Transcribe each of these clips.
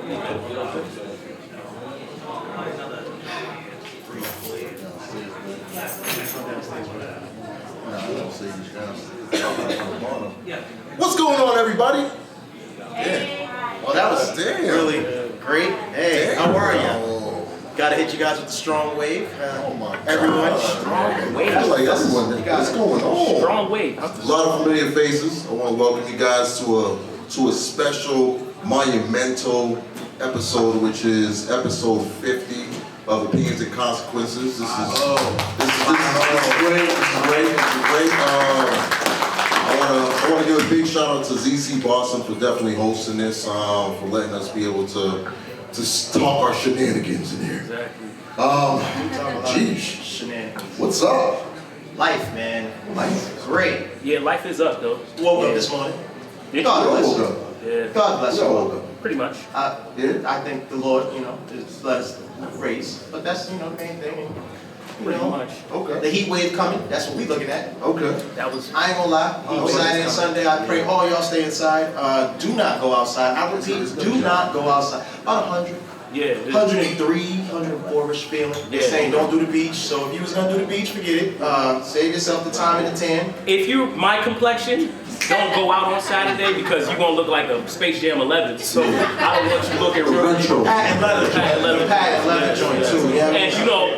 What's going on, everybody? Yeah. Well, that was really great. Hey, how are you? Gotta hit you guys with the strong wave. Oh my God. Everyone. Strong wave. I like everyone. What's going on? Strong wave. A lot of familiar faces. I want to welcome you guys to a special, monumental episode, which is episode 50 of Opinions and Consequences. This is great. I want to give a big shout out to ZC Boston for definitely hosting this, for letting us be able to talk our shenanigans in here. Exactly. Geez, Shenanigans. what's up? Life, man. Life is great. Yeah, life is up though. Woke up this morning. Did God you? bless Woke you. up. Yeah. God bless you. Woke up. Pretty much. I think the Lord, is let us raise. But that's, the main thing. Pretty much. Okay. The heat wave coming. That's what we looking at. Okay. That was. I ain't gonna lie. Saturday and Sunday, I pray all y'all stay inside. Do not go outside. I repeat, do not go outside. About 100. Yeah. 103, 104-ish feeling. They're saying don't do the beach. So if you was gonna do the beach, forget it. Save yourself the time and the tan. If you're my complexion, don't go out on Saturday because you're gonna look like a Space Jam 11. So I don't want you looking real. Patent leather joint too. Yeah. And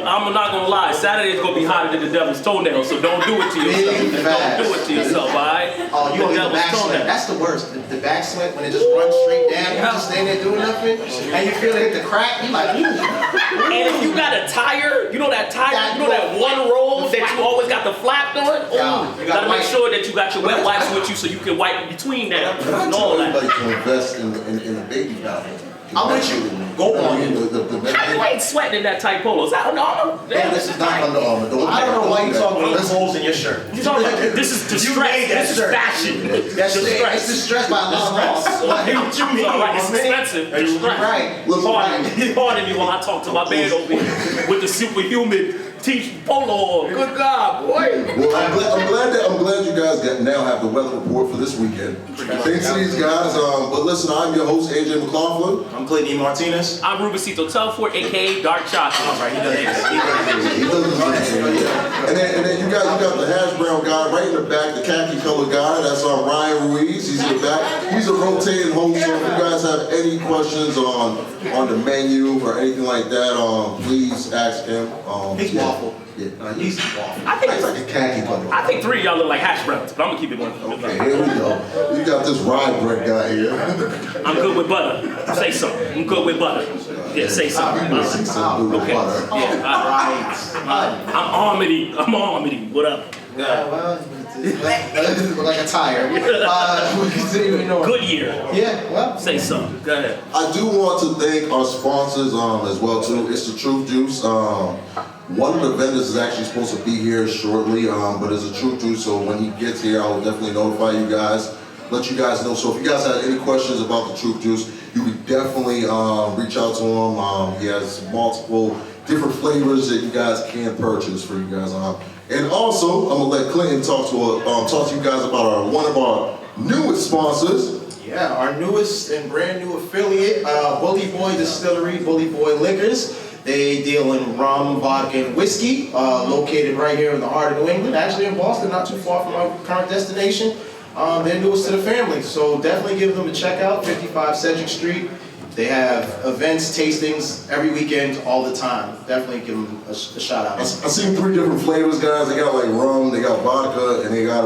I'm not gonna lie, Saturday's gonna be hotter than the devil's toenail, so don't do it to yourself. Don't do it to yourself, alright? Oh, you gonna get the back sweat. That's the worst. The back sweat when it just runs straight down, you just stand there doing nothing, and you feel it hit the crack, you like, And if you got a tire, that one roll that you always got the flap on, you gotta make sure that you got your wet wipes with you so you can wipe between that and all that. Everybody can invest in a baby powder. I'm with you. Go on. You ain't sweating in that tight polo. Is that Under Armour? Man, this is not Under Armour. I don't know why you talking about holes in your shirt. You talking about this is distress. This is fashion. That's it's distressed by a lot of laws. What you mean? It's expensive. Right. Pardon me while I talk to my man over here with the superhuman teach polo on. Good God, boy. Well, I'm glad you guys now have the weather report for this weekend. Thanks to these guys. But listen, I'm your host, AJ McLaughlin. I'm Clayton Martinez. I'm Ruben Telford, aka Dark Chocolate. All right, he does this. And then you got the hash brown guy right in the back, the khaki colored guy. That's Ryan Ruiz. He's in the back. He's a rotating host. So if you guys have any questions on the menu or anything like that, please ask him. He's waffle. Yeah, he's waffle. I think it's like a khaki color. I think three of y'all look like hash browns, but I'm gonna keep it one. Okay, here we go. You got this rye bread guy here. I'm good with butter. Say something. I'm good with butter. Yeah, say something. Okay. Yeah, I'm Armity. What up? Like a tire. Good year. Yeah, well. Say something. Go ahead. I do want to thank our sponsors as well too. It's the Truth Juice. One of the vendors is actually supposed to be here shortly, but it's a Truth Juice. So when he gets here, I will definitely notify you guys, let you guys know. So if you guys have any questions about the Truth Juice, you can definitely reach out to him. He has multiple different flavors that you guys can purchase for you guys. And also, I'm gonna let Clinton talk to you guys about one of our newest sponsors. Yeah, our newest and brand new affiliate, Bully Boy Distillery, Bully Boy Liquors. They deal in rum, vodka, and whiskey, located right here in the heart of New England, actually in Boston, not too far from our current destination. They're newest to the family, so definitely give them a check out, 55 Cedric Street. They have events, tastings every weekend, all the time. Definitely give them a shout out. I seen 3 different flavors, guys. They got like rum, they got vodka, and they got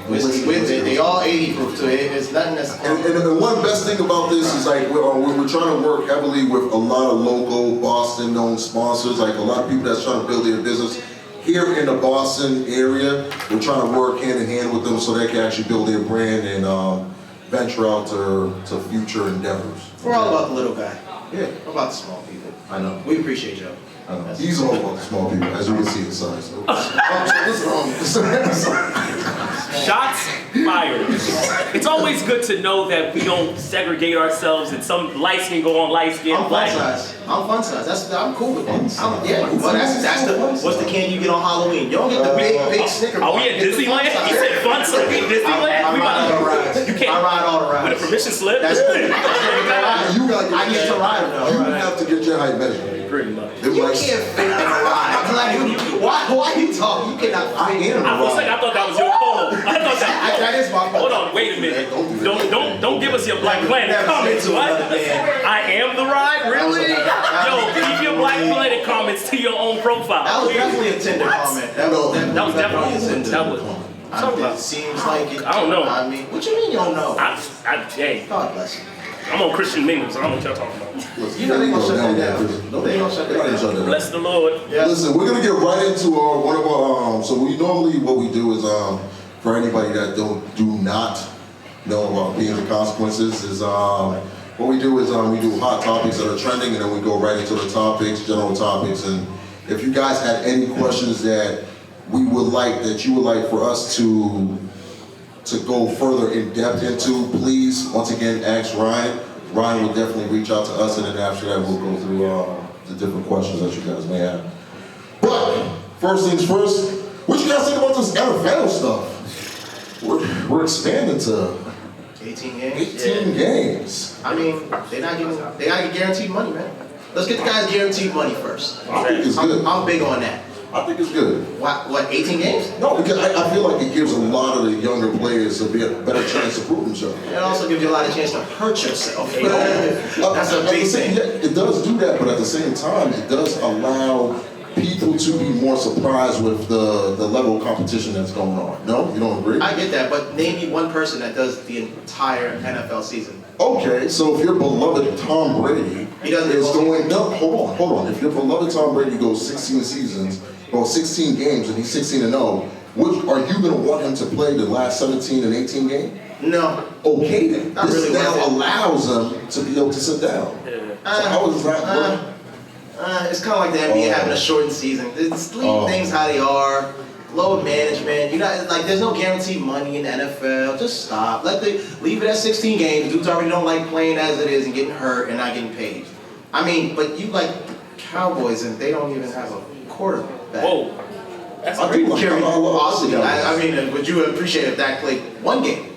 whiskey with it. They all 80 proof too. It's nothing that's. And the one best thing about this is like we're trying to work heavily with a lot of local Boston-known sponsors. Like a lot of people that's trying to build their business here in the Boston area. We're trying to work hand in hand with them so they can actually build their brand and venture out to future endeavors. We're all about the little guy. Yeah. We're about the small people. I know. We appreciate y'all. I know. He's all about the small people, as you can see inside. So. Shots fired. It's always good to know that we don't segregate ourselves and some light skin go on light skin. I'm fun size. I'm cool with that. Well, that's what's the candy you get on Halloween? You don't get the big Snicker bar. Are we at Disneyland? He said fun size. Disneyland? I ride all the rides. You can't. I ride all the rides. With a permission slip? That's You gotta I get to ride him though. You have to get your height measured. Pretty much. It You like, can't fit in a ride. Like, why are you talking? You cannot. I am I was like, I thought that was your call. I thought That is my fault. Hold on, wait a minute. Don't give us your Black Planet comments. What? I am the ride, really? Yo, keep your Black Planet comments to your own profile. That was definitely a tender comment. That was definitely a tender comment. It seems like it. I don't know. I mean, what you mean you don't know? Hey, God bless you. I'm on Christian Mingle, so I don't know what y'all talking about. You know they gonna shut that down. No, they gonna shut that down. Bless the Lord. Yeah. Listen, we're gonna get right into one of our. So we normally what we do is for anybody that do not know about being the consequences is what we do is we do hot topics that are trending and then we go right into the topics, general topics, and if you guys had any questions that you would like for us to go further in depth into, please, once again, ask Ryan. Ryan will definitely reach out to us, and then after that, we'll go through the different questions that you guys may have. But, first things first, what you guys think about this NFL stuff? We're expanding to 18 games. 18 games. I mean, they gotta get guaranteed money, man. Let's get the guys guaranteed money first. I think it's good. I'm big on that. I think it's good. What, 18 games? No, because I feel like it gives a lot of the younger players a better chance to prove themselves. It also gives you a lot of chance to hurt yourself. That's a big thing. Yeah, it does do that, but at the same time, it does allow people to be more surprised with the level of competition that's going on. No? You don't agree? I get that, but name me one person that does the entire NFL season. Okay, so if your beloved Tom Brady is going, no, hold on. If your beloved Tom Brady goes 16 seasons, or 16 games, and he's 16-0, are you going to want him to play the last 17 and 18 games? No. Okay then. Not This really now worth it. allows them to be able to sit down. So how is that work? It's kind of like the NBA having a shortened season. Just leave things how they are. Lower management. You know, like there's no guaranteed money in the NFL. Just stop. Leave it at 16 games. Dudes already don't like playing as it is and getting hurt and not getting paid. I mean, but you like Cowboys and they don't even have a quarterback. Whoa. That's I crazy. do Carry Austin. I mean, would you appreciate if Dak played one game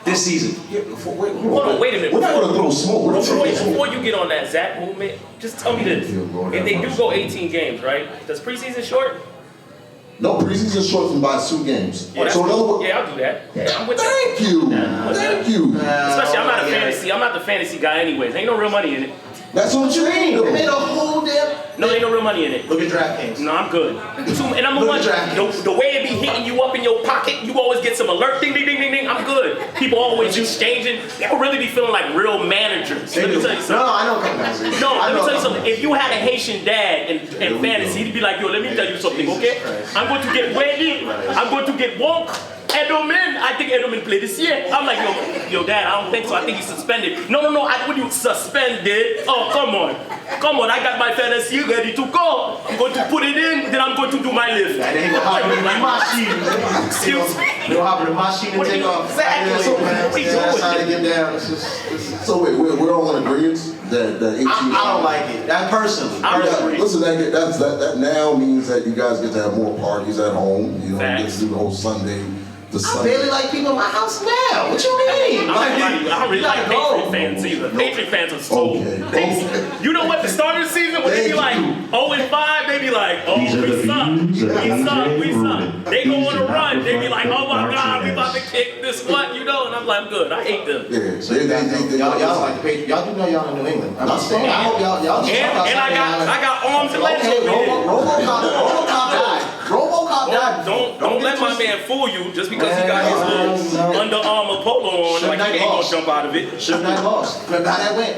this season? Hold on, wait a minute. We're not going to throw smoke. Before you get on that Zach movement, just tell me this. If they do go 18 games, right? Does preseason short? No, preseason short from by 2 games. Oh, So in other words, yeah, I'll do that. Yeah, I'm with thank you. Thank you. Especially, I'm not a fantasy. I'm not the fantasy guy, anyways. Ain't no real money in it. That's what you mean. They made a whole damn. No, ain't no real money in it. Look at DraftKings. No, I'm good. And I'm the Look one. at DraftKings. The way it be hitting you up in your pocket, you always get some alert. Ding, ding, ding, ding, ding. I'm good. People always exchanging. People really be feeling like real managers. Let me tell you something. No, I know coming. No, let me tell you something. If you had a Haitian dad in fantasy, he'd be like, yo, let me tell you something, okay? I'm going to get Wendy. I'm going to get Wonk. Edelman, I think Edelman played this year. I'm like, yo, dad, I don't think so. I think he's suspended. No, what you suspended? Oh, come on. I got my fantasy ready to go. I'm going to put it in, then I'm going to do my lift. They ain't gonna hop in my sheet. Excuse me. They'll hop in my sheet and What take you- off. exactly. That's how they get down. It's just, So wait, we're all in agreement that 18. I don't like it. That personally. Listen, that now means that you guys get to have more parties at home. You know, you get Facts. to do the whole Sunday. I barely like people in my house now. What you mean? I don't really like gotta Patriot go. fans either. Patriot fans are so. Okay. You know what? The start of the season, when they be like 0-5, they be like, oh, we suck. They go on a run. They be like, oh my God, we about to kick this what, you know? And I'm like, I'm good. I hate them. Yeah, so Y'all like the Patriots. Y'all do know y'all in New England. I'm just saying. I hope y'all. And I got arms and legs Okay, over here. RoboCop died. RoboCop died. Don't let my man fool you just because he got his little Under Armour polo on, like he ain't gonna jump out of it. Suge Knight lost. Remember how that went?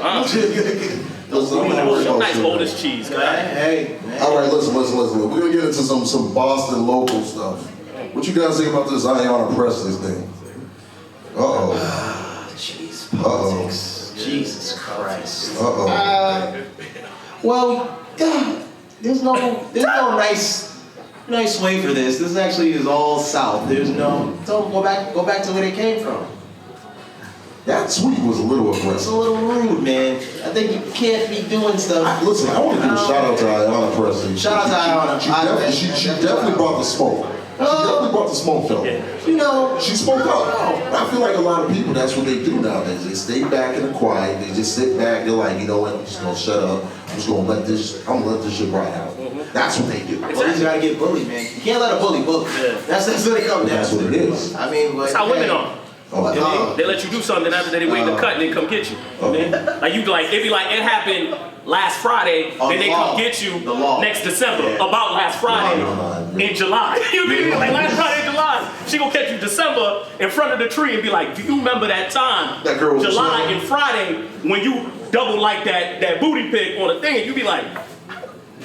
Suge Knight's old as cheese, man. Hey, man. All right, listen. We're gonna get into some Boston local stuff. What you guys think about this Ayanna Presley thing? Jeez, politics. Jesus Christ. Well, there's no nice way for this. This actually is all south. There's no. Don't go back to where they came from. That tweet was a little It's aggressive. a little rude, man. I think you can't be doing stuff. Listen, I want to give a shout out to Ayanna Presley. Shout out to Ayanna. She definitely brought the smoke. definitely brought the smoke though. You know, She spoke up. I feel like a lot of people, that's what they do nowadays. They stay back in the quiet. They just sit back. They're like, you know what? I'm just gonna shut up. I'm just gonna let this. I'm gonna let this shit ride out. That's what they do. bullies gotta get bullied, man. You can't let a bully bully. That's what they come down. That's what it is. I mean, but That's how women are. They let you do something after they wait to cut and they come get you. Like you like it be like it happened last Friday, then they come get you next December about last Friday in July. You mean like last Friday in July? She gonna catch you December in front of the tree and be like, do you remember that time? That girl was July and Friday when you double like that booty pic on the thing and you be like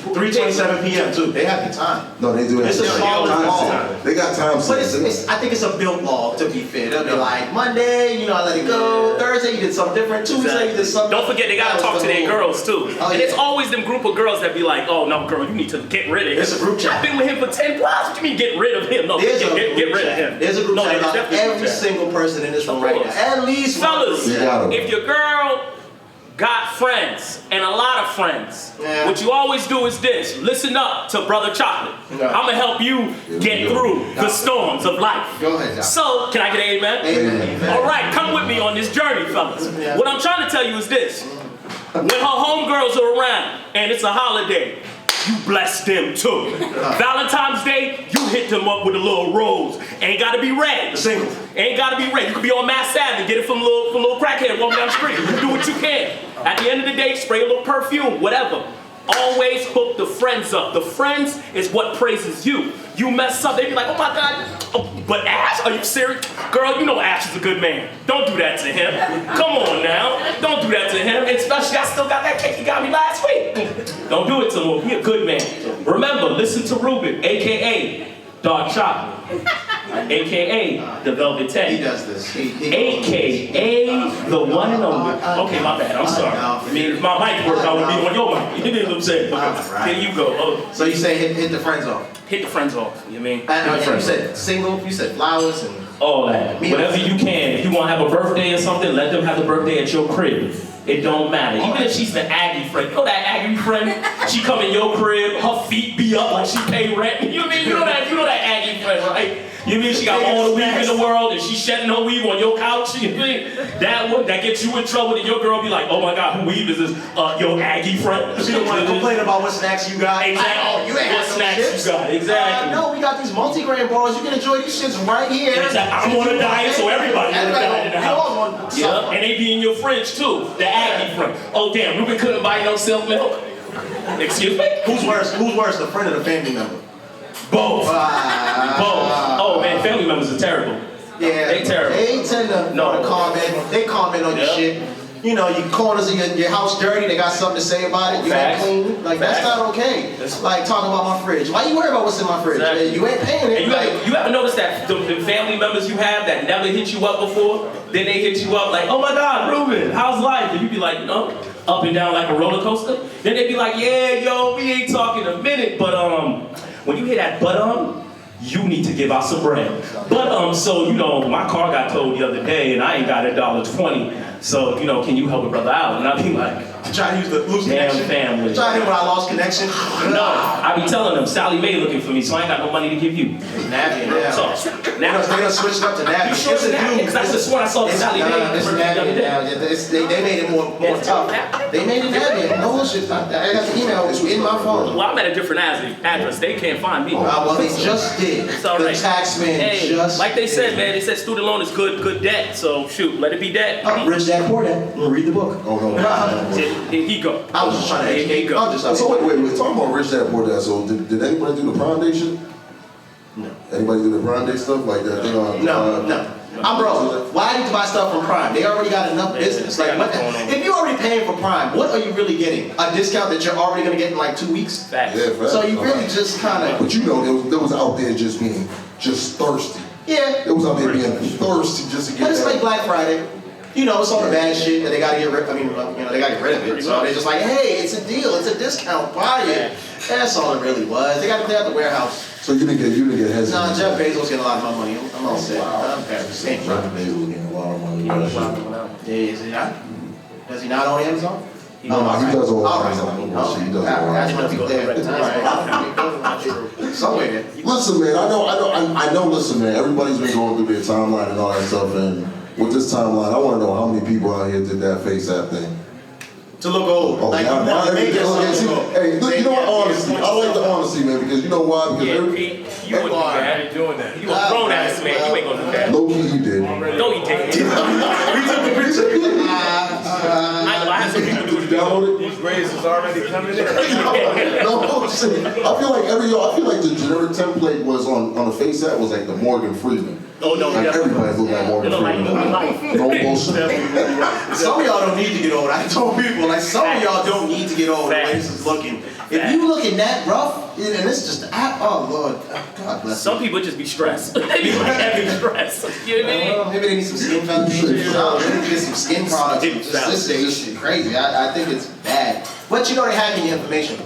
3:27 p.m. too. They have the time. No, they do have It's a small time. They got time. But I think it's a built law, to be fair. They'll be like, Monday, you know, I let it go. Thursday, you did something different. Tuesday, you did something. Don't forget, they gotta talk to their girls too. And it's always them group of girls that be like, oh no, girl, you need to get rid of him. It's a group chat. I've been with him for 10 plus. What you mean get rid of him? No, get rid of him. There's a group chat about every chat. single person in this room right now. At least Fellas, Yeah. if your girl got friends and a lot of friends, what you always do is this: listen up to Brother Chocolate. I'm gonna help you get through the storms of life. Go ahead, Doc. So, can I get an amen? Amen. All right, come with me on this journey, fellas. What I'm trying to tell you is this: when her homegirls are around and it's a holiday, you bless them too. Valentine's Day, you hit them up with a little rose. Ain't gotta be red. Single. Ain't gotta be red. You could be on Mass Ave and get it from little crackhead walking down the street. You do what you can. At the end of the day, spray a little perfume, whatever. Always hook the friends up. The friends is what praises you. You mess up, they be like, oh my God, but Ash, are you serious? Girl, you know Ash is a good man. Don't do that to him. Come on now. Don't do that to him. Especially, I still got that cake you got me last week. Don't do it to him. Be a good man. Remember, listen to Ruben, a.k.a. Dark Chocolate, a.k.a. the Velvet Teddy. He does this. A.k.a. the one and only. Okay, my bad. I'm sorry. I mean, if my mic worked, I would be on your mic. You know what I'm saying? Okay. Here you go. Oh. So you say hit the friends off. Hit the friends off. You mean? And you said single. You said flowers and all that. Whatever you can. If you want to have a birthday or something, let them have the birthday at your crib. It don't matter. Even if she's the Aggie friend. You know that Aggie friend? She come in your crib, her feet be up like she pay rent. You know that Aggie friend, right? You mean she got all the weave in the world and she's shedding her weave on your couch? You mean that one that gets you in trouble and your girl be like, oh my God, who weave is this? Your Aggie friend? She don't want to complain about what snacks you got. Exactly. Oh, you ain't what got snacks chips. you got? Exactly. No, we got these multi-grain bars. You can enjoy these shits right here. Exactly. I'm on a diet, so everybody on a diet in the house. Yeah, and they be in your fridge too. The Aggie friend. Oh damn, Ruben couldn't buy no silk milk. Excuse me? Who's worse, the friend or the family member? Both. Both. Oh man, family members are terrible. Yeah. They terrible. They tend to comment. They comment on your shit. You know, your corners of your house dirty, they got something to say about it. You ain't clean. Like, that's not okay. That's like talking about my fridge. Why you worry about what's in my fridge? Exactly. You ain't paying it. And you ever notice that the family members you have that never hit you up before, then they hit you up like, oh my God, Ruben, how's life? And you be like, no, up and down like a roller coaster. Then they be like, yeah, yo, we ain't talking a minute, but when you hear that you need to give out some bread. But so you know, my car got towed the other day and I ain't got $1.20. So, you know, can you help a brother out? And I be like, trying to use the loose connection. Family. Trying to hit when I lost connection. No, I be telling them, Sally Mae looking for me, so I ain't got no money to give you. Navy now. So, now they done switched up to Navy. You sure it's Navy? Because I just swear I saw the Sally Mae. It's Navy now. They made it more tough. They made it Navy. No bullshit. I got the email. It's in my phone. Well, I'm at a different address. They can't find me. Well, they just did. It's all right. The taxman just like they said, man, they said student loan is good debt. So, shoot, let it be debt. Rich Dad, Poor Dad. Read the book. Oh, no. Here he go. I was just trying to educate. So wait, talking about Rich Dad Poor Dad. So did anybody do the Prime Day shit? No. Anybody do the Prime Day stuff like that? No. I'm broke. Why need to buy stuff from Prime? They already got enough business. Like, if you're already paying for Prime, what are you really getting? A discount that you're already going to get in like 2 weeks? Facts. Yeah, facts. So you really just kind of... But you know, there was out there just being thirsty. Yeah. It was out there being thirsty just to get But it's that. like Black Friday. You know, it's all the bad shit that they gotta get rid of. I mean, you know, they gotta get rid of it. So they're just like, hey, it's a deal, it's a discount, buy it. That's all it really was. They got to clear out the warehouse. So you didn't get hesitant. Nah, Jeff Bezos getting a lot of my money. I'm all set. I'm Jeff Bezos getting a lot of money. Yeah, is he not? Does he not own Amazon? No, he does all right. Amazon. He does all I just want to be clear. Somewhere. Listen, man, I know. Listen, man, everybody's been going through their timeline and all that stuff, and with this timeline, I want to know how many people out here did that face app thing. To look old. Oh, like, now hey, look, you know what? Honesty. I like the honesty, man, because you know why? Because You wouldn't do that. doing that. You a grown ass man. You ain't gonna do that. low key you did. No, you didn't. We took the picture. I had some people do it. Download it. These grades is already coming in. No, shit. I feel like the generic template was on the face app was like the Morgan Freeman. Oh no, Like everybody looked like Morgan Freeman. No bullshit. Some of y'all don't need to get old. I told people, like, some of y'all don't need to get old the way this is looking. If you looking that rough, and it's just the app, oh Lord, God bless Some people just be stressed. They be like heavy stress. You know what I mean? Maybe they need some skin foundation. No, they need to get some skin products. This is just crazy. I think it's bad. But you know they're hacking your information.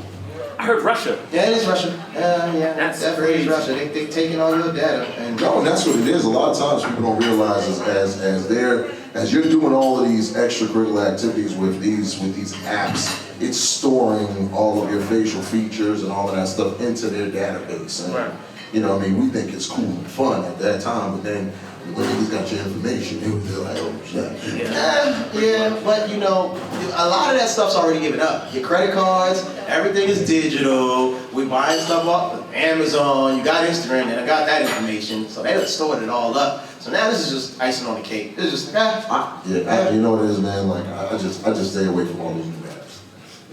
I heard Russia. Yeah, it is Russia. Yeah, That's definitely is crazy. Russia. They taking all your data. And No, and that's what it is. A lot of times people don't realize is as you're doing all of these extracurricular activities with these apps, it's storing all of your facial features and all of that stuff into their database. And, Right. you know, I mean, we think it's cool and fun at that time, but then when niggas got your information, they would be like, oh shit. yeah, but you know, a lot of that stuff's already given up. Your credit cards, everything is digital. We buying stuff off Amazon. You got Instagram, and I got that information, so they done stored it all up. So now this is just icing on the cake. It's just You know what it is, man. Like I just stay away from all those new apps.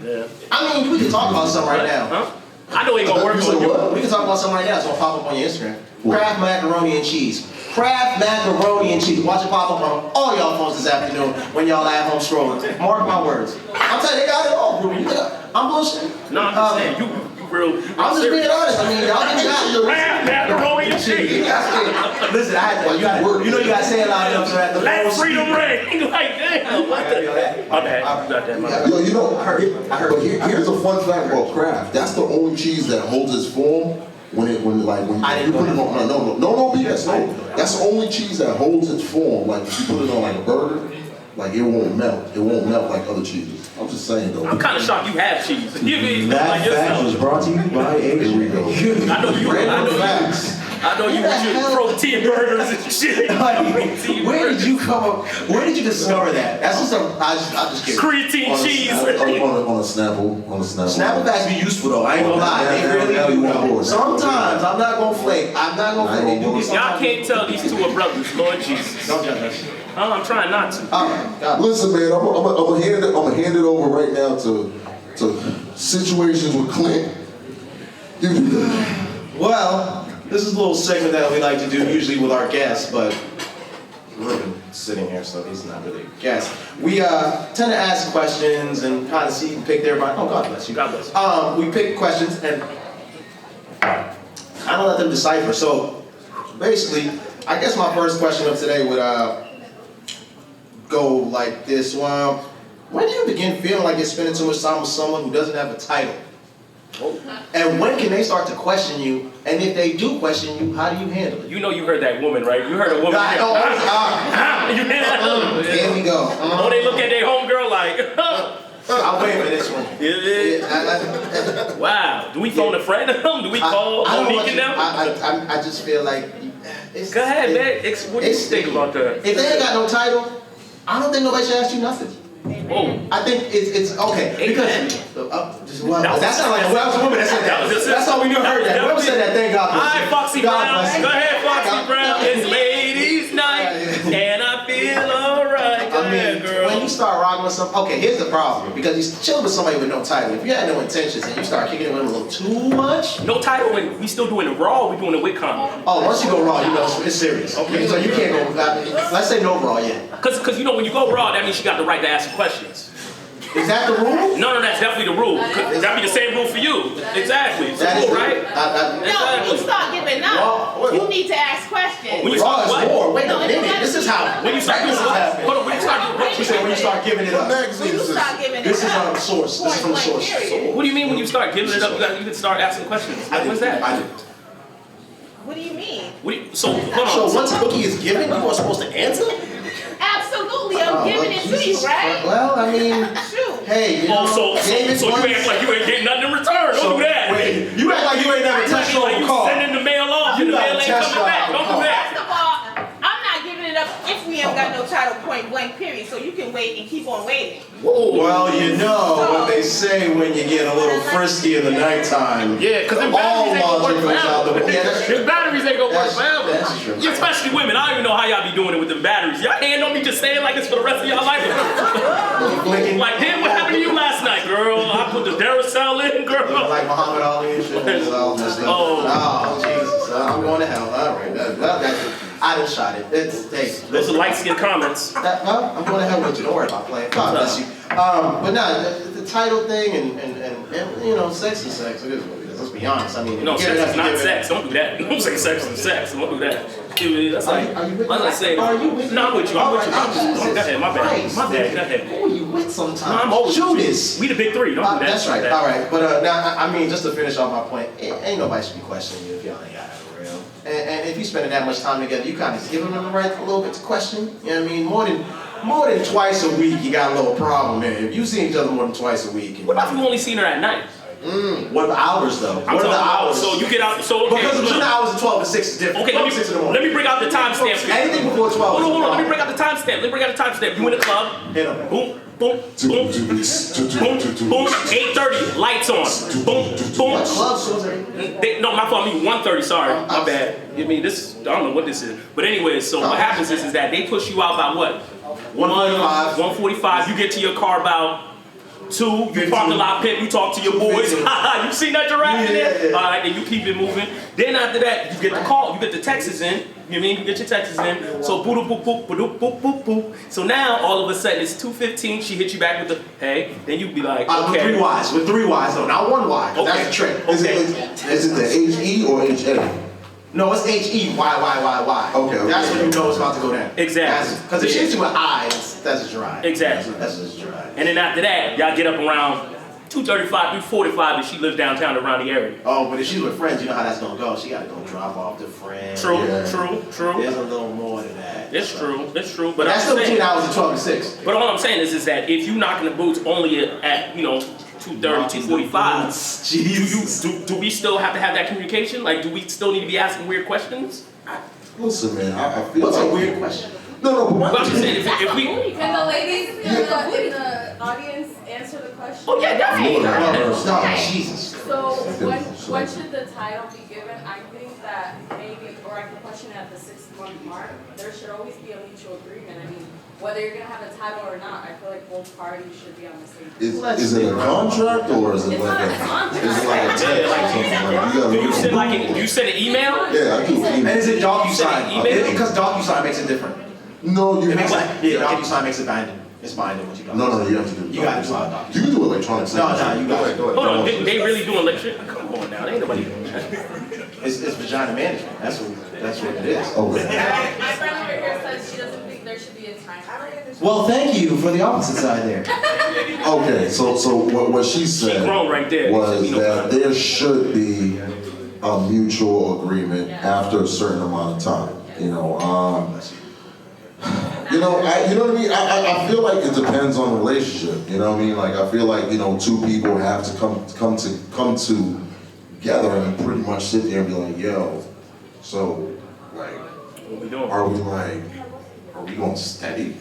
Yeah. I mean, we can talk about something right now. Huh? I know it ain't gonna work You on said you. what? We can talk about something right now. It's gonna pop up on your Instagram. What? Kraft macaroni and cheese. Kraft macaroni and cheese. Watch it pop up on all y'all phones this afternoon when y'all at home scrolling. Mark my words. I'm telling you, they got it all, Ruben. I'm bullshitting. No, I'm just saying, you real. I'm just being honest. I mean, y'all can Kraft macaroni and cheese. Listen, I had to, you gotta say a lot of them so that the Let phones freedom speak. ring. Like damn. What the? My bad. You got that. My bad. Yo, you know, but here's a fun fact about Kraft. That's the only cheese that holds its form when you put it on. No BS. No, that's the only cheese that holds its form. Like if you put it on like a burger, like it won't melt. It won't melt like other cheeses. I'm just saying though. I'm kind of shocked you have cheese. You mean That like fact was yourself? brought to you by Here we go. I know you. I know you with your protein burgers and shit. Where did you come up? Where did you discover that? That's just I'm just kidding. Creatine cheese. On a Snapple. Snapple packs be useful though. I ain't gonna lie. They really do though. Sometimes I'm not gonna flake. They do be Y'all can't tell these two are brothers, Lord Jesus. Don't judge us. I'm trying not to. All right. God. Listen, man, I'm gonna hand it over right now to situations with Clint. Well, this is a little segment that we like to do usually with our guests, but Ruben is sitting here, so he's not really a guest. We tend to ask questions and kind of see and pick their mind. Oh, God bless you. God bless you. We pick questions and kind of let them decipher. So basically, I guess my first question of today would go like this. Well, when do you begin feeling like you're spending too much time with someone who doesn't have a title? And when can they start to question you? And if they do question you, how do you handle it? You know you heard that woman, right? You heard a woman. Here we go. Oh, they look at their homegirl like, I'll wait for this one. wow. Do we phone a friend? Do we call Monique and them? I just feel like. Go ahead, man. What do you think about that? If they ain't got no title, I don't think nobody should ask you nothing. Whoa. I think it's okay because that sounds like a woman that said that. That's how we knew heard that. Whoever said that, thank God. All right, Foxy Brown. bless you. Go ahead, Foxy Brown. It's ladies' night, and I feel alright. Go ahead, girl. When you start rocking with some, okay, here's the problem because you chill with somebody with no title. If you had no intentions and you start kicking it with them a little too much. No title, and we still doing it raw. We doing it with comment. Oh, once you go raw, you know it's serious. Okay, so you can't go. Let's say no raw yet. Cause you know when you go raw, that means you got the right to ask some questions. Is that the rule? No, that's definitely the rule. That'd be the same rule for you. Exactly. It's That is cool, right? No, when you start giving up, you need to ask questions. When you Raw start is what? more. Wait a minute. This is how. When you start doing what? Hold on. When you start doing what? She said when you start giving it up. When you start giving it This is up, on the source. This is from the point source. blank, period. What do you mean when you start giving it up? You can start asking questions. What's that? I did. What do you mean? So hold So on. once a cookie is given, you are supposed to answer? Absolutely, I'm giving it to you, right? Well, I mean, Shoot. Hey, you know, so you act like you ain't getting nothing in return. Don't do that. Wait, you act like you ain't never touched your You car. sending the mail off and the mail ain't coming back. Don't do that. First of all, I'm not giving it up if we ain't got no title point blank period. So you can wait and keep on waiting. Well, you know what they say when you get a little frisky in the nighttime. Yeah, because them all batteries ain't gonna logic work goes out the forever. window. Them batteries ain't gonna work forever. That's true. Yeah, especially women. I don't even know how y'all be doing it with them batteries. Y'all hand on me just saying like this for the rest of y'all life. Flicking. Like, damn, what happened to you last night, girl? I put the Duracell in, girl. Like Muhammad Ali and shit. Oh, Jesus. I'm going to hell. All right. That's it. I done shot it. Those are light-skinned comments. I'm going to hell with you. Don't worry about playing. God bless you. But no, the title thing and you know, sex is sex. It is what it is. Let's be honest. I mean, No, sex is not sex. Don't do that. Don't say sex is sex. Don't do that. That's like, are you with me? I say, Are you with me? no, I'm with you. I'm with you. All right, Go ahead, my bad. My bad. Go ahead. Who are you with sometimes? No, I'm always Judas. We the big three. Don't do that. That's right. All right. But now, I mean, just to finish off my point, ain't nobody should be questioning you if y'all ain't got it for real. And if you spending that much time together, you kind of giving them the right a little bit to question. You know what I mean? More than twice a week, you got a little problem there. If you see each other more than twice a week. What about if you only seen her at night? What are the hours though? What are the hours? So you get out. So okay. Because between the hours of 12 and 6 is different. Okay, let me bring out the timestamp. Anything before 12. Hold on. Let me bring out the timestamp. Let me bring out the timestamp. You in the club? Hit 'em. Boom, boom, boom, boom, boom. 8:30, lights on. Boom, boom. What club shows are No, my fault. I mean 1:30. Sorry, my bad. I mean this. I don't know what this is. But anyway, so what happens is that they push you out by what? 1:45. 1:45. You get to your car about 2. You park the lot pit. You talk to your boys. You seen that giraffe in there? Yeah. All right, then you keep it moving. Then after that, you get the call. You get the texts in. You know what I mean? You get your texts in. So boop boop boop boop boop boop boop. So now all of a sudden it's 2:15. She hit you back with the hey. Then you be like, okay. With 3 Y's. With 3 Y's though, not 1 Y. Okay. That's the trick. Okay. Is it the H-E or H-A? No, it's H-E-Y-Y-Y-Y. Okay. That's when you know it's about to go down. Exactly. Because if she's with I, that's a dry. Exactly. That's just dry. And then after that, y'all get up around 2:35, 2:45, and she lives downtown around the area. Oh, but if she's with friends, you know how that's gonna go. She gotta go drop off the friends. True, Yeah. true. There's a little more than that. It's true. But But that's still I'm between saying, hours of 12 and 6. but all I'm saying is that if you knocking the boots only at 2:30, 2:45, Jeez. do we still have to have that communication? Like, do we still need to be asking weird questions? Listen, man, I feel What's a like... weird question? No, but But I'm just saying, if we... Can the ladies in the audience answer the question? Oh, yeah, definitely. No, Jesus. So when should the title be given? I think that maybe, or I can question it at the 6-month mark, there should always be a mutual agreement. I mean, whether you're gonna have a title or not, I feel like both parties should be on the same page. Is it a contract or is it It's like not a a... contract. Is it like a text or something? Like, you gotta Do you look send at do you send an email? Yeah, I do. And is it DocuSign? You send an email? Because DocuSign makes it different. No, you It makes have it, yeah, DocuSign makes it binding. It's binding what you got. No, you have to do You got to sign DocuSign. You can do electronic No, signature. you got it. Go ahead. Hold on, they really doing electric? Come on now, ain't nobody doing that. It's vagina management. That's what it is. Okay. My friend over here says she doesn't think there should be a time. Well, thank you for the opposite side there. Okay, so what she said She grown right there. was that there should be a mutual agreement after a certain amount of time. You know, you know what I mean? I feel like it depends on the relationship. You know what I mean? Like I feel like, you know, 2 people have to come together and pretty much sit there and be like, yo, so like, What we doing? are we going steady?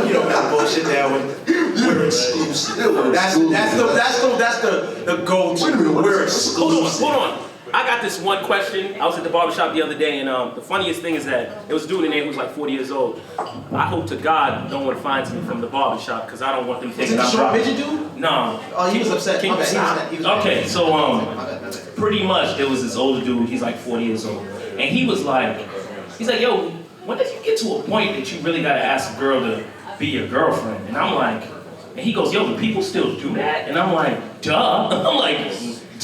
You don't got bullshit down with. We're exclusive. That's the go-to. Wait a minute, what We're is this? exclusive. Hold on. I got this one question. I was at the barbershop the other day, and the funniest thing is that there was a dude in there who was like 40 years old. I hope to God no one finds me from the barbershop because I don't want them Is thinking it the I'm short dropping. midget dude? No. Oh, he was upset. Can you Okay, stop? he was Okay, so My bad. pretty much there was this older dude. He's like 40 years old, and he's like, yo, when did you get to a point that you really gotta ask a girl to be your girlfriend? And I'm like, and he goes, yo, do people still do that? And I'm like, duh. I'm like.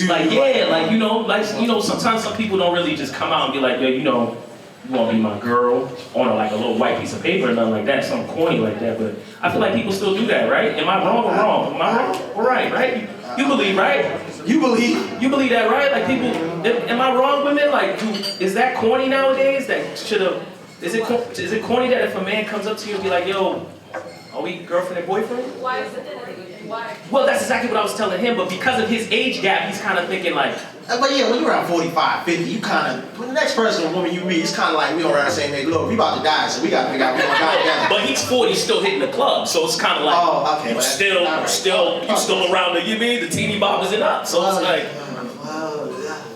Like, yeah, like, you know, sometimes some people don't really just come out and be like, yo, you know, you want to be my girl on like a little white piece of paper or nothing like that, something corny like that. But I feel like people still do that, right? Am I wrong or wrong? Am I wrong or right? You believe, right? You believe that, right? Like people, am I wrong, women? Like, is that corny nowadays? That should have Is it corny that if a man comes up to you and be like, yo, are we girlfriend and boyfriend? Why is it corny? Why? Well, that's exactly what I was telling him, but because of his age gap, he's kind of thinking like, But yeah, when you're around 45, 50, you kind of, when the next person or woman you meet, it's kind of like we around the same age. Look, we about to die, so we got to figure out we gonna die together. but he's 40, still hitting the club, so it's kind of like, Oh, okay, you well, still around the, you mean, the teeny bobbers and up, so it's like,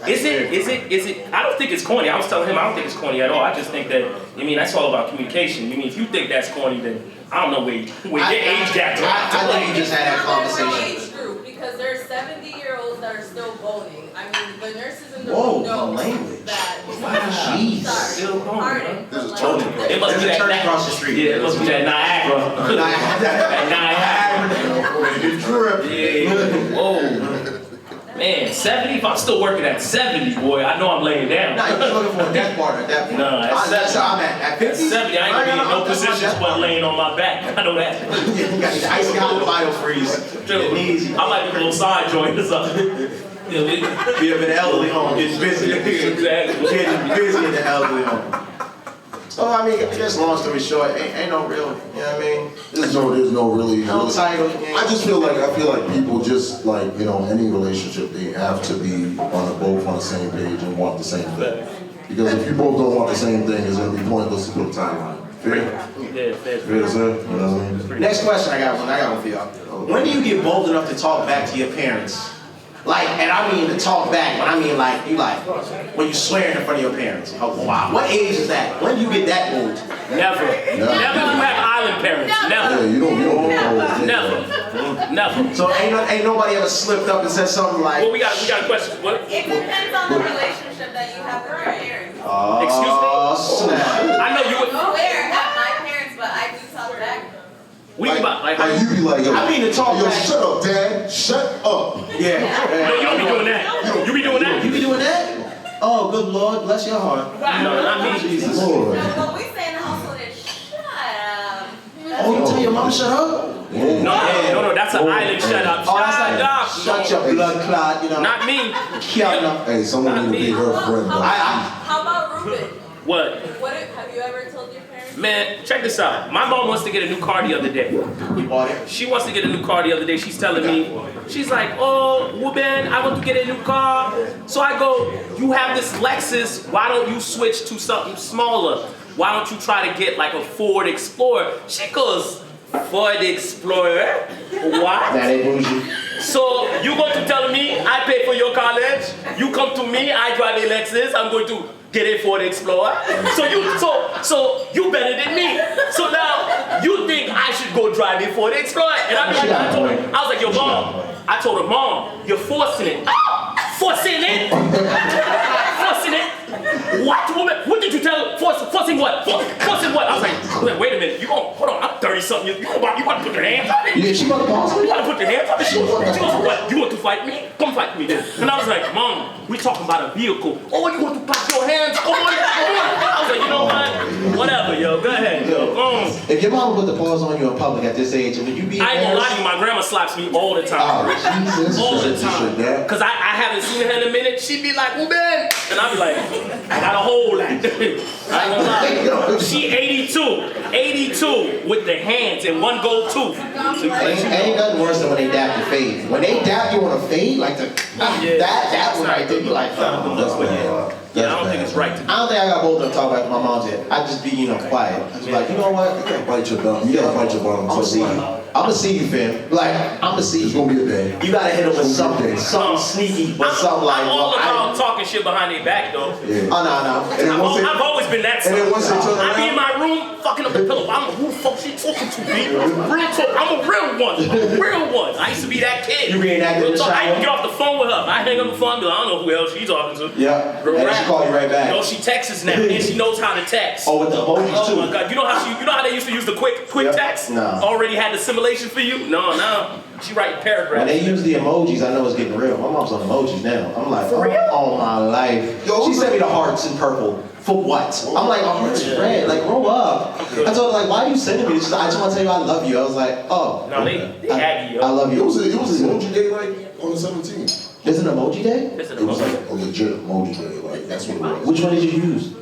is it, I don't think it's corny. I was telling him I don't think it's corny at all. I just think that, I mean, that's all about communication. I mean, if you think that's corny, then I don't know where your age gap is. I think you just had that conversation. Age group, because there's 70-year-olds that are still voting. I mean, the nurses in the Whoa, room know language. that. Jeez. Still going, Pardon. There's a but church. like, It must be There's a church that across the street. Yeah, it must be that Niagara. That Niagara. Yeah. Whoa. Man, 70, if I'm still working at 70, boy, I know I'm laying down. Nah, you're looking for a death partner at that point. Nah, at 70. I'm at 50. 70, I ain't gonna be in no positions but laying on my back. I know that. You got the ice hot bio freeze. Your knees. I might be a little side joint or something. Be up in the elderly home, getting busy. Exactly. Getting busy in the elderly home. So I mean, I guess long story short, ain't no real, you know what I mean? There's no really. No title. I feel like people just like, you know, any relationship, they have to be both on the same page and want the same thing. Because if you both don't want the same thing, it's gonna be pointless to put a timeline. Fair? Yeah, Fair to say, you know what I mean? Next question, I got one for y'all. When do you get bold enough to talk back to your parents? Like, and I mean to talk back, but I mean like, when you swear in front of your parents. Oh, wow. What age is that? When do you get that bold? Never. Never if you have island parents. Never. Yeah, you don't Never. So ain't nobody ever slipped up and said something like, Well, we got a question. What? It depends on the relationship that you have with your parents. Excuse me? snap. I know you would. I swear at my parents, but I do talk back. What do you about? Like, you be like, yo, I mean to talk yo, back. shut up, Dad. Shut up. Yeah. no, you don't be doing that. You be doing that? You be doing that? Oh, good Lord, bless your heart. No, not me. Jesus. Lord. No, but we say in the household is shut up. Oh, you tell your mom shut up? No, that's an island shut up. Oh, that's like, Shut up. shut your blood clot, you know. Not me. Yeah. Hey, someone need to be her friend. though. How about Ruben? What? Have you ever told your parents? Man, check this out. My mom wants to get a new car the other day. You bought it? She wants to get a new car the other day. She's telling me, she's like, oh, Ruben, I want to get a new car. So I go, you have this Lexus. Why don't you switch to something smaller? Why don't you try to get like a Ford Explorer? She goes, Ford Explorer? What? That ain't bougie. So you going to tell me I pay for your college? You come to me, I drive a Lexus. I'm going to get a Ford Explorer. So you better than me. So now you think I should go drive a Ford Explorer? And I was like, yo, Mom. I told her, Mom, you're forcing it. Forcing it? Forcing it? What, woman? What did you tell her? Forcing what? Forcing what? I was like, wait a minute. Hold on, I'm 30-something. You about to put your hands on me? Yeah, she about to boss me? You want to put your hands on me? She goes, what? You want to fight me? Come fight me then. And I was like, Mom, we talking about a vehicle. Oh, you want to put your hands on me? I was like, you know what? Whatever, yo. Go ahead, yo. If your mama put the paws on you in public at this age, would you be I ain't gonna lie to you, my grandma slaps me all the time. Jesus. All the time. Because I haven't seen her in a minute. She'd be like, Ruben. And I'd be like, I got a hole like I ain't gonna lie. She 82 with the hands and one gold tooth. So ain't nothing worse than when they dap your fade. When they dap you on a fade, like that one right there, you like, yeah, I don't think it's right to do. I don't think I got bold enough to talk back to my mom's yet. I just be, quiet. I just be like, you know what? You gotta bite your bottom. You gotta bite your bottom. I'm gonna see you. I'm gonna see you, fam. Like, I'm gonna see It's you. gonna be a day. You gotta hit them with something sneaky, but something like. I'm all about talking shit behind their back though. Yeah. Oh no. And then once they, I've always been that. and then once they turn I be in around, my room fucking up the pillow. Who the fuck she talking to, B? Real talk. I'm a real one. I used to be that kid. You reenacted Real the talk. I shower? get off the phone with her. I hang up the phone and be like, I don't know who else she's talking to. Yeah. Real And rap. she call you right back. No, she texts now and she knows how to text. Oh, with the emojis Oh too. my God! You know how they used to use the quick Yep. text? No. Already had the simulation for you? No. She writing When paragraphs. they use the emojis, I know it's getting real. My mom's on emojis now. I'm like, oh my life. She sent me the hearts in purple. For what? I'm like, my heart's red. Like, grow up. I told her, like, why are you sending me this? I just want to tell you I love you. I was like, oh. No, they aggy, yo. I love it you. was an emoji day like on the 17th. There's an emoji day? Listen, It was like a legit emoji day. Like that's what it was. Which one did you use?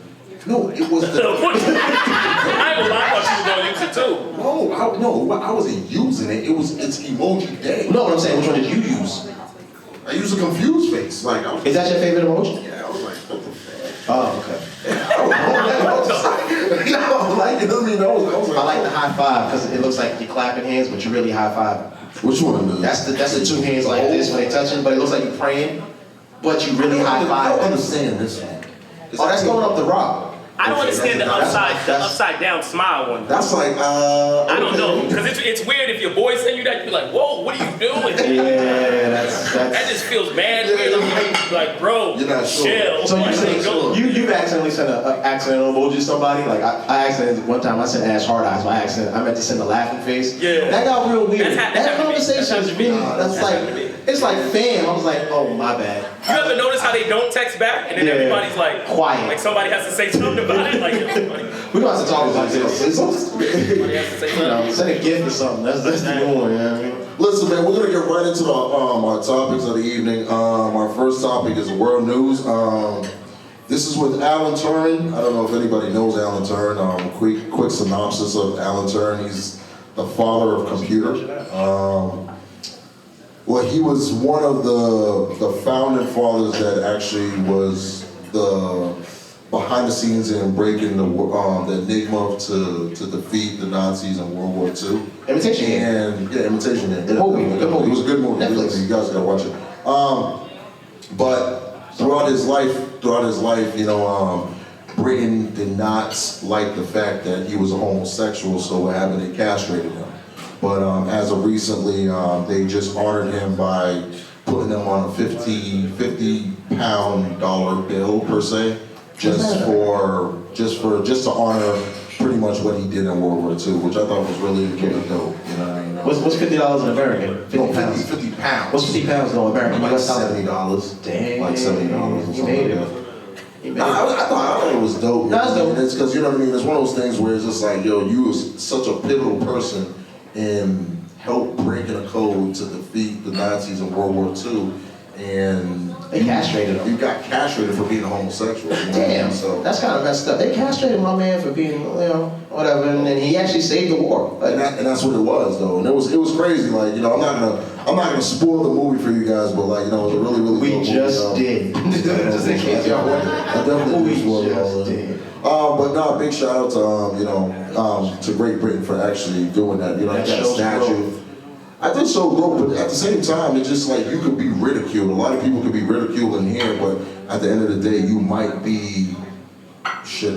No, it was the. I ain't gonna lie, I thought you was gonna use it too. No, I wasn't using it. It's emoji day. No, what I'm saying, which one did you use? I used a confused face. Like, I was, Is that your favorite emoji? yeah, I was like, what the fuck? Oh, okay. No, like, you know what I mean? I was I like the high five because it looks like you're clapping hands, but you really high five. Which one? That's the two hands like this when they touching, but it looks like you're praying, but you really high I five. don't understand this one. Oh, that's going up the rock. I don't understand the that's- upside down smile one. That's like, I don't know, because it's weird if your boy send you that, you be like, whoa, what are you doing? Yeah, that's. That just feels mad weird. Like, bro, You're not sure. chill. So you Like, say go. you've accidentally sent an accidental emoji to somebody? Like I accidentally one time I sent Ash hard eyes by accident. I meant to send a laughing face. Yeah. That got real weird. That That happened to me. conversation is really That's like happened to me. it's like fam. I was like, oh my bad. You ever notice how they don't text back and then Yeah. everybody's like Quiet. Like somebody has to say something about it. Like somebody We don't have to talk about this. has to say something. Send a gift or something. That's the one. You know what I mean? listen, man, we're gonna get right into our topics of the evening. Our first topic is world news. This is with Alan Turing. I don't know if anybody knows Alan Turing. Quick synopsis of Alan Turing. He's the father of computer. Well, he was one of the founding fathers that actually was the behind the scenes in breaking the enigma to defeat the Nazis in World War II. Imitation Game. And yeah, Imitation Game. Good movie. It was a good movie. Netflix. You guys gotta watch it. But throughout his life, you know, Britain did not like the fact that he was a homosexual, so what happened? They castrated him. But as of recently, they just honored him by putting him on a $50 bill per se, just to honor pretty much what he did in World War II, which I thought was really dope. You know what I mean? What's $50 in American? 50 pounds. 50 pounds. What's 50 pounds in American? Like US dollars? $70. Dang. Like $70 or You something made like it. that. You made I it. thought it was dope. No, it's dope. It's because, you know what I mean? It's one of those things where it's just like, yo, you was such a pivotal person in help breaking a code to defeat the Nazis in World War II. And They castrated him. you got castrated for being a homosexual. You know what I mean? Damn, So, that's kind of messed up. They castrated my man for being, you know, whatever, and then he actually saved the war. Like, and that's what it was though. And it was crazy. Like, you know, I'm not gonna spoil the movie for you guys, but like, you know, it was a really, really we dope just movie, did. Just in case y'all wonder. I definitely We spoiled it all, just man. did. But no, big shout out to to Great Britain for actually doing that. You know, That that shows statue. growth. I did show growth, but at the same time, it's just like you could be ridiculed. A lot of people could be ridiculed in here, but at the end of the day, you might be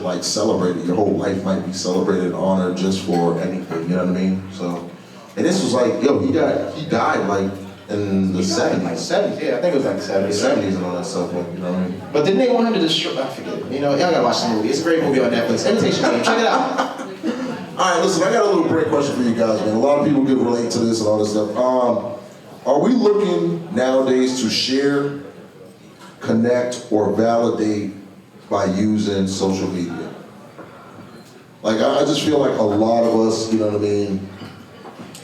like celebrated. Your whole life might be celebrated and honored just for anything. You know what I mean? So, and this was like, yo, he died like in the 70s. Like 70s, yeah, I think it was like the 70s. 70s and all that stuff, like, you know what I mean? But didn't they want him to destroy? I forget. You know, y'all gotta watch the movie. It's a great movie on Netflix. Imitation Game. Check it out. All right, listen, I got a little break question for you guys, man. A lot of people can relate to this and all this stuff. Are we looking nowadays to share, connect, or validate by using social media? Like, I just feel like a lot of us, you know what I mean?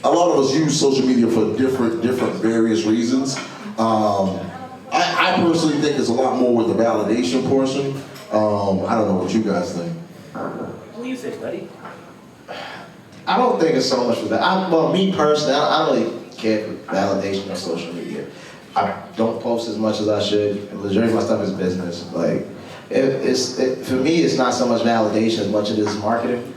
A lot of us use social media for different various reasons. I personally think it's a lot more with the validation portion. I don't know what you guys think. What do you think, buddy? I don't think it's so much for that. Well, me personally, I don't really care for validation on social media. I don't post as much as I should. The majority of my stuff is business. Like, for me, it's not so much validation as much as it is marketing.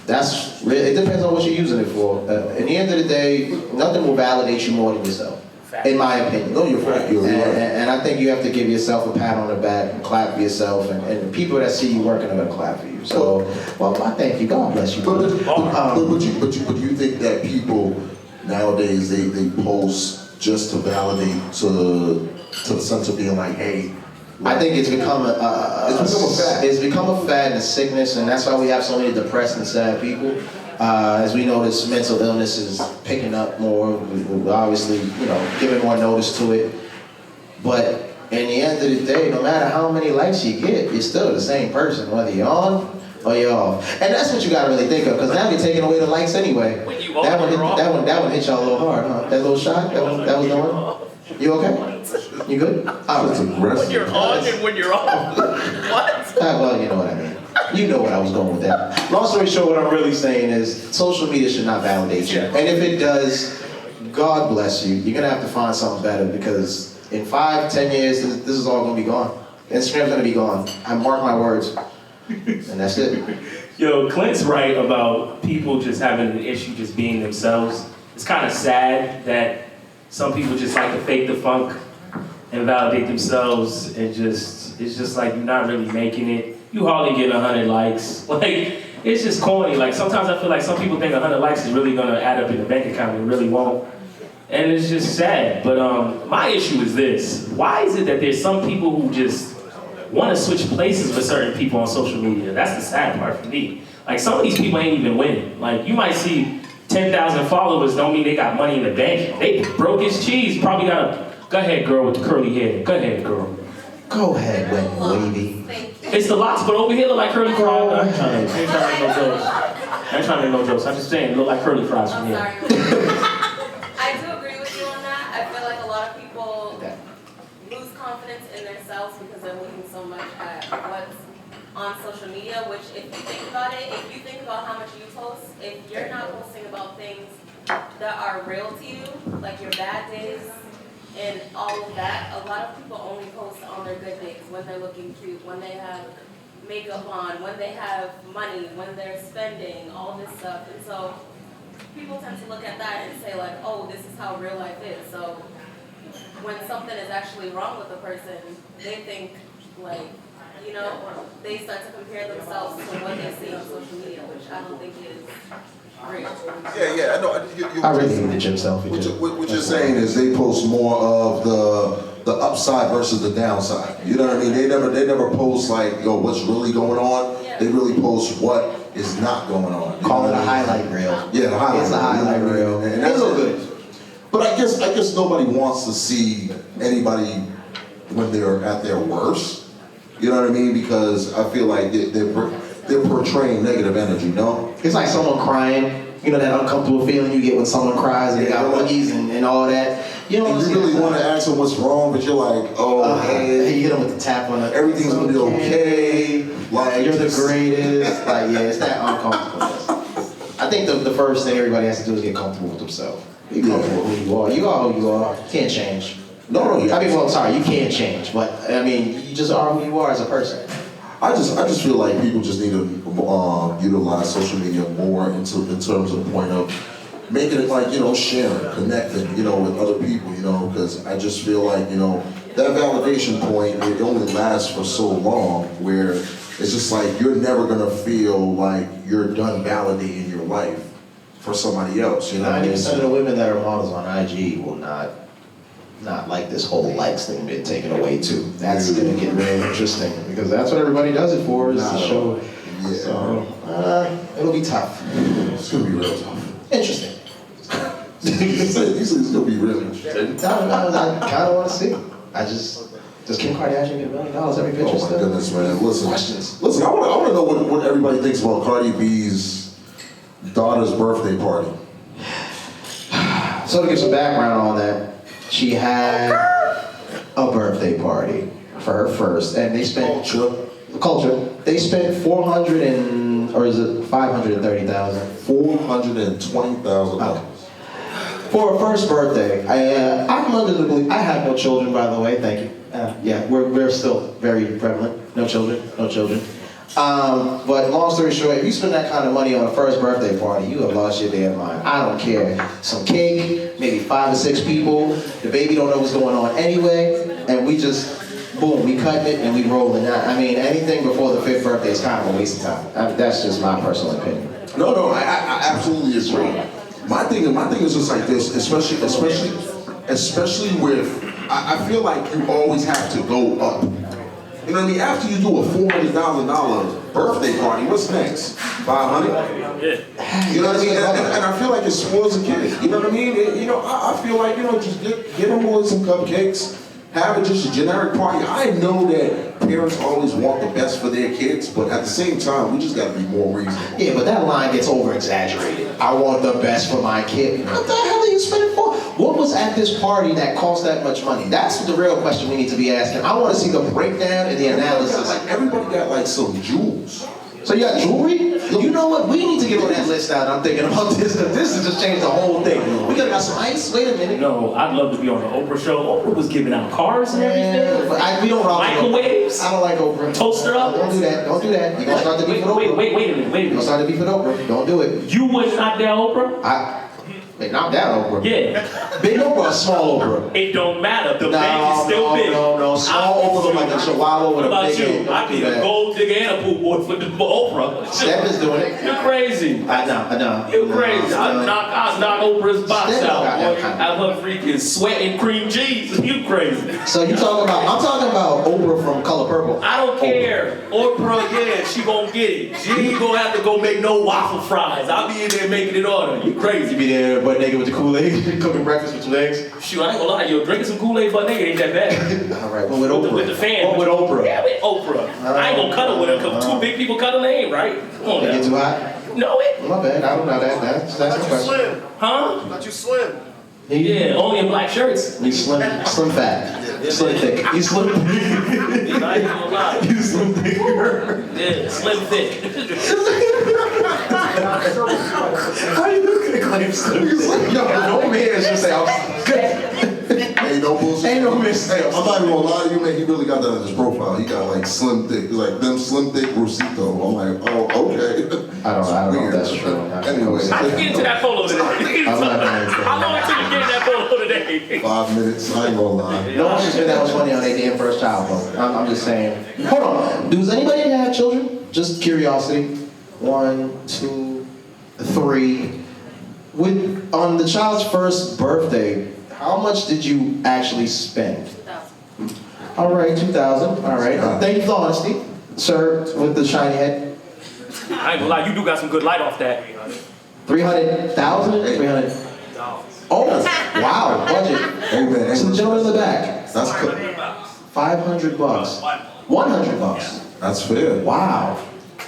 That's really, it depends on what you're using it for. In the end of the day, nothing will validate you more than yourself, in my opinion. No, you're right. You're right. And I think you have to give yourself a pat on the back and clap for yourself, and the people that see you working are gonna clap for you. So, well, I thank you. God bless you. But you think that people nowadays they post just to validate to the sense of being like, hey. I think it's become It's become a fad. It's become a fad and a sickness, and that's why we have so many depressed and sad people. As we notice, mental illness is picking up more. We're obviously, you know, giving more notice to it. But in the end of the day, no matter how many likes you get, you're still the same person, whether you're on or you're off. And that's what you gotta really think of, because now you're taking away the likes anyway. When you That on, one you're off. hit y'all a little hard, huh? That little shot, that was the one. You okay? You good? That's aggressive. When you're on and when you're off. What? Well, you know what I mean. You know what I was going with that. Long story short, what I'm really saying is social media should not validate you. And if it does, God bless you. You're going to have to find something better because in 5, 10 years, this is all going to be gone. Instagram's going to be gone. I mark my words. And that's it. Yo, Clint's right about people just having an issue just being themselves. It's kind of sad that some people just like to fake the funk and validate themselves and it's just like you're not really making it. You hardly get 100 likes. Like, it's just corny. Like, sometimes I feel like some people think 100 likes is really gonna add up in the bank account and it really won't. And it's just sad. But my issue is this. Why is it that there's some people who just want to switch places with certain people on social media? That's the sad part for me. Like, some of these people ain't even winning. Like, you might see 10,000 followers, don't mean they got money in the bank. They broke his cheese, probably got a... Go ahead, girl, with the curly hair. Go ahead, girl. Go ahead, wet lady. It's the locks, but over here look like curly fries. I ain't trying to make no jokes. I ain't trying to make no jokes. I'm just saying, look like curly fries from I'm here. sorry. I do agree with you on that. I feel like a lot of people lose confidence in themselves because they're looking so much at what's on social media, which if you think about it, if you think about how much you post, if you're not posting about things that are real to you, like your bad days and all of that, a lot of people only post on their good days, when they're looking cute, when they have makeup on, when they have money, when they're spending, all this stuff. And so people tend to look at that and say like, oh, this is how real life is. So when something is actually wrong with a person, they think like, you know, they start to compare themselves to what they see on social media, which I don't think is real. Yeah, I know. I really need the gym selfie. What you're saying is they post more of the upside versus the downside. You know what I mean? They never post like, yo, what's really going on? Yeah. They really post what is not going on. Call it a highlight reel. Yeah, the highlight. It's a highlight reel. And that's It's good. But I guess nobody wants to see anybody when they're at their worst. You know what I mean? Because I feel like they're portraying negative energy, no? It's like someone crying. You know that uncomfortable feeling you get when someone cries and they got buggies and all that. You know, And you really want to ask them what's wrong, but you're like, oh, hey, you hit them with the tap on it. everything's gonna be okay. Like, You're the just- greatest. Like, yeah, it's that uncomfortableness. I think the first thing everybody has to do is get comfortable with themselves. Be comfortable with who you are. You are who you are. You can't change. No, I mean, well, sorry, you can't change, but I mean, you just are who you are as a person. I just feel like people just need to utilize social media more in terms of the point of making it like, you know, sharing, connecting, you know, with other people, you know, because I just feel like, you know, that validation point, it only lasts for so long where it's just like you're never gonna feel like you're done validating your life for somebody else, you know what I mean? 90% of the women that are models on IG will not like this whole likes thing being taken away too. That's gonna get very interesting because that's what everybody does it for, is to show. Yeah. So it'll be tough. It's gonna be real tough. Interesting. You said it's gonna be really interesting. I kind of want to see. Does Kim Kardashian get $1 million every picture? Oh my still? goodness, man. Listen, Questions. Listen, I want to know what everybody thinks about Cardi B's daughter's birthday party. So to give some background on that, she had a birthday party for her first, and they spent culture. They spent 530,000. $420,000. For her first birthday. I'm under the belief, I have no children, by the way, thank you. Yeah, we're still very prevalent. No children. But long story short, if you spend that kind of money on a first birthday party, you have lost your damn mind. I don't care. Some cake, maybe 5 or 6 people. The baby don't know what's going on anyway, and we just, boom, we cutting it and we rolling out. I mean, anything before the 5th birthday is kind of a waste of time. That's just my personal opinion. No, I absolutely agree. My thing is just like this, especially with, I feel like you always have to go up. You know what I mean? After you do a $400,000 birthday party, what's next? 500? Yeah. You know what I mean? And I feel like it spoils a kid. You know what I mean? I feel like, just get them boys some cupcakes, have it just a generic party. I know that parents always want the best for their kids, but at the same time, we just got to be more reasonable. Yeah, but that line gets over-exaggerated. I want the best for my kid. What the hell are you spending for? What was at this party that cost that much money? That's the real question we need to be asking. I want to see the breakdown and the analysis. Everybody got like some jewels. So you got jewelry? You know what? We need to get on that list out. I'm thinking about this because this has just changed the whole thing. We got some ice. Wait a minute. No, I'd love to be on the Oprah show. Oprah was giving out cars and everything. But we don't rock microwaves. I don't like Oprah. Toaster oven. Don't do that. Don't do that. You're gonna start to beef with Oprah. Wait a minute. You're gonna start to beef with Oprah. Don't do it. You would knock down Oprah? They knocked down Oprah. Yeah. Big Oprah or small Oprah? It don't matter. The bank is still big. No. Small Oprah look like a chihuahua with What a about big you? head. I be a gold digger and a pool boy for the Oprah. Steph is doing it. You're crazy. I know. You're crazy. I knock Oprah's box Steph out. got that Boy, kind have her freaking sweating cream cheese. You crazy. So I'm talking about Oprah from Color Purple. I don't care. Oprah, yeah, she gonna get it. She ain't gonna have to go make no waffle fries. I'll be in there making it order. You crazy. You be there butt naked with the Kool-Aid, cooking breakfast with your legs. Shoot, I ain't gonna lie, yo, drinking some Kool-Aid butt naked ain't that bad. All right, well with Oprah. With the fan. What with Oprah? Yeah, with Oprah. I ain't gonna cuddle with her because two big people cuddle ain't right. Come on You get now. too hot? No, it. My bad, I don't know that. That's the question. Slim. Huh? Not you slim. Yeah, only in black shirts. You slim fat. Slim thick. You slim I ain't gonna lie. You slim thick. Yeah, slim thick. How you looking at claim slim? Yo, no man should say I'm good. Ain't no bullshit. Ain't no mistake. I'm not even gonna lie to you, man. He really got that in his profile. He got like slim thick. He's like them slim thick Rusito. I'm like, oh, okay. I don't know if that's true. Anyway. How'd you get into that polo today? I'm not gonna How long it took you to get in that polo today? 5 minutes. I ain't gonna lie. No one should spend that much money on their damn first child, though. I'm just saying. Hold on. Does anybody have children? Just curiosity. 1, 2, 3. On the child's first birthday, how much did you actually spend? 2,000. All right, 2,000. All right. Thank you for the honesty, sir, with the shiny head. I ain't gonna lie, you do got some good light off that. 300,000? 300. Oh, wow, budget. Hey, man. So the gentleman in the back, That's good. $500. $100. That's fair. Wow.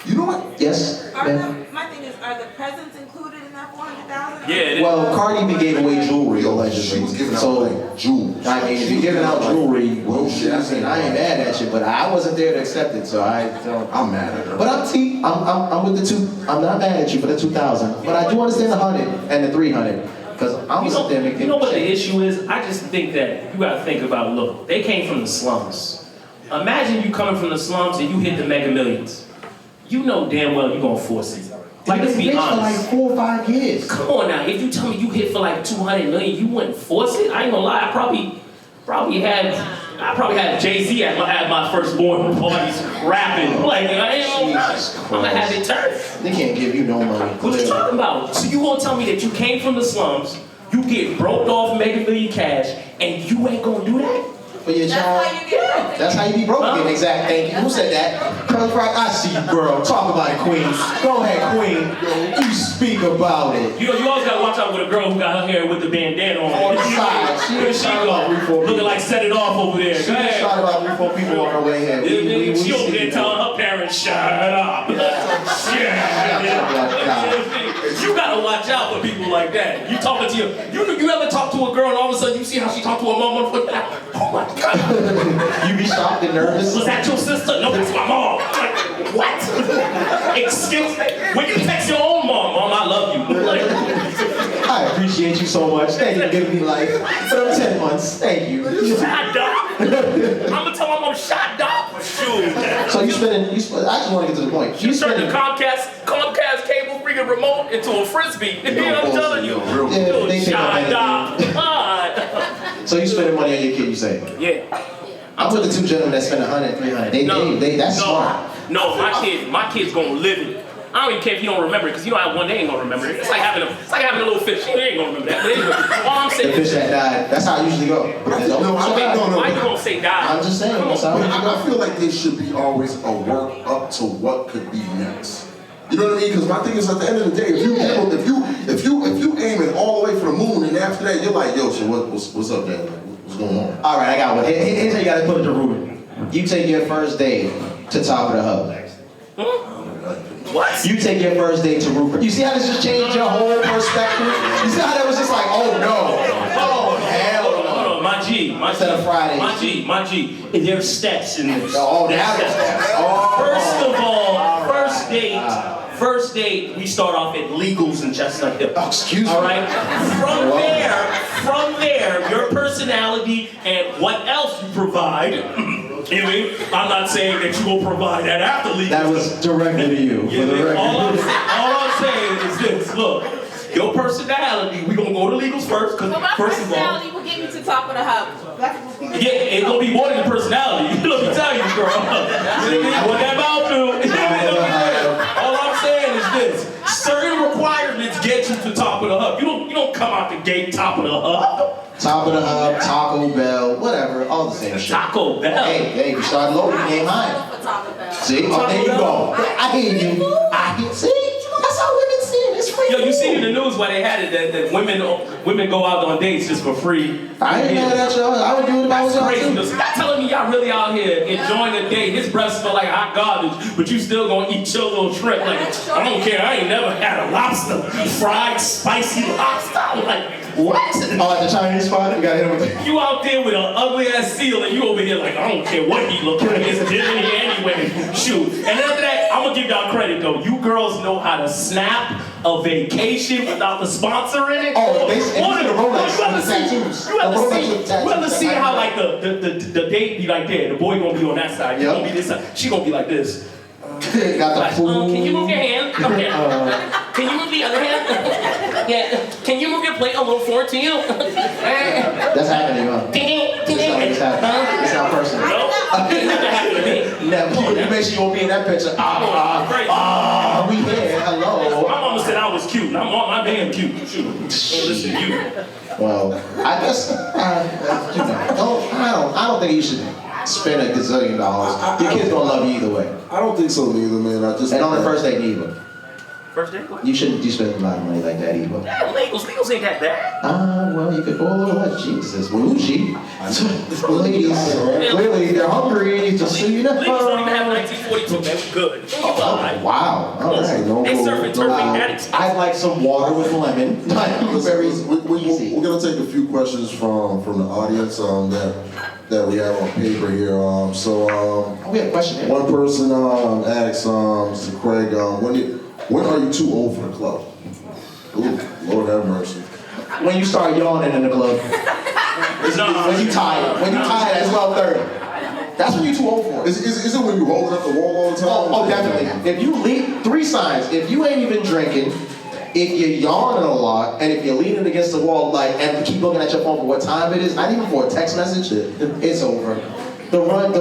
You know what? Yes, ma'am. My thing is, are the presents included in that 400,000? Yeah, it is. Well, Cardi B gave away jewelry She allegedly. was giving out So, like jewels. I mean, if you're giving out jewelry, Well, shit. I mean, I ain't mad at you, but I wasn't there to accept it, so I don't. I'm mad at her. But I'm with the 2. I'm not mad at you for the 2,000, but I do understand the 100 and the 300 because I'm You sitting there know, making. you know what the issue is? I just think that you gotta think about, look, they came from the slums. Imagine you coming from the slums and you hit the Mega Millions. You know damn well you're gonna force it. Like, let's be for honest. like 4 or 5 years. Come on now, if you tell me you hit for like 200 million, you wouldn't force it? I ain't gonna lie, I probably had Jay-Z at my firstborn parties rapping. Like, I ain't gonna I'm gonna have it turned. They can't give you no money. What you talking about? So you gonna tell me that you came from the slums, you get broke off Mega Million cash, and you ain't gonna do that? For your That's child. how you get broken. That's how you be broke again. Exact. Thank you. Who said that? Cause Rock, I see you, girl. Talk about it, Queen. Go ahead, Queen. You speak about it. You know, you always gotta watch out with a girl who got her hair with the bandana on. On the side. She Here was she trying about 3, 4 go, looking people. like set it off over there. She Go was ahead. trying about 3, 4 people on her way here. She over there telling her parents, shut up. You gotta watch out for people like that. You talking to you ever talk to a girl and all of a sudden you see how she talk to her mom? Oh my God. You be shocked and nervous. Was that your sister? No, that's my mom. Like, what? Excuse me? When you text your own mom, I love you. Like, I appreciate you so much. Thank you for giving me life for them 10 months. Thank you. shot up. I'm gonna tell my mom shot up. Shoot. So I just want to get to the point. You turned the Comcast cable freaking remote into a frisbee. You know what I'm telling you? Yeah, they think I'm Shot bad. up. So you spending money on your kid, you say? Yeah. I'm with the 2 gentlemen that spend 100, 300. That's smart. No, my kid's gonna live it. I don't even care if you don't remember it, because you know how one day ain't gonna remember it. It's like having a little fish. He ain't gonna remember that. But anyway, all I'm The saying fish that died. That's how I usually go. why you gonna say die? I'm just saying. That's how I usually go. I feel like there should be always a work up to what could be next. You know what I mean? Because my thing is, at the end of the day, if you aiming all the way for the moon, and after that you're like, yo, so what's up, man? What's going on? All right, I got one. Here's how you gotta put it to Ruben. You take your first date to Top of the Hub. What? You take your first date to Rupert. You see how this just changed your whole perspective? You see how that was just like, oh no, oh Instead of Fridays. My G. There's steps in this. Oh, now there's steps. Oh. First of all, first date, we start off at Legals in Chestnut Hill. Oh, excuse me. All right? From there, your personality and what else you provide. Anyway, I'm not saying that you will provide that after Legals. That was directed to you. Yeah, for the record. all I'm saying is this. Look, your personality, we gonna go to Legals first, because But my first of all, personality will get me to top of the hub. yeah, it's gonna be more than the personality. Let me tell you, girl. What that mouth do? All I'm saying is this: certain requirements get you to top of the hub. You don't come out the gate top of the hub. Top of the hub, Taco Bell, whatever, all the same shit. Taco Bell. Hey, you start low, you aim high. For Taco Bell. See? Oh, there you go. I hear you. I hear. See? That's how women see it. It's free. Yo, you see in the news why they had it that women go out on dates just for free. I didn't know that, y'all. I would do it if I was That's y'all crazy. too. Y'all telling me y'all really out here enjoying a date. His breasts smell like hot garbage, but you still gonna eat your little shrimp. Like, I don't care. I ain't never had a lobster. Fried, spicy lobster. I'm like, what? Oh, at the Chinese spot, you got hit with it. You out there with an ugly ass seal and you over here like, I don't care what he look like. It's different here anyway. Shoot. And after that, I'm gonna give y'all credit though. You girls know how to snap a vacation without the sponsor in it. Oh, they the Rolex You ever with tattoos. see, you ever The Rolex see, with tattoos. you ever see how like the date be like there, the boy gonna be on that side, you Yep. gonna be this side, she gonna be like this. Got the Like, food. can you move your hand? Okay. Can you move the other hand? Yeah. Can you move your plate a little forward to you? That's happening, huh? It's happening. It's not personal. No. It never happened to me. Never. You make sure you won't be in that picture. We here. Hello. My mama said I was cute, and I'm on my damn cute. Shoot. Hey, listen to you. Well, I guess I don't think you should spend $1 gazillion. Your kid's gonna love you either way. I don't think so neither, man. I just And on the first date, neither. First date? You shouldn't be spending a lot of money like that either. Yeah, Legals ain't that bad. Well, you could go a little less. Jesus, bougie. Ladies, clearly they're hungry. Just so you know. Legals don't even have 1942, man. We good. Oh, wow. All right. They surfing turfing addicts. I'd like some water with lemon. Very easy. We're gonna take a few questions from the audience that we have on paper here. We have a question here. One person asked Mr. Craig, when are you too old for the club? Ooh, Lord have mercy. When you start yawning in the club. When you tired. When you tired at 12:30. That's when you're too old for it. Is it when you holding up the wall all the time? Oh, definitely. If you lean, 3 signs. If you ain't even drinking, if you're yawning a lot, and if you're leaning against the wall, like, and keep looking at your phone for what time it is, not even for a text message, it's over. The run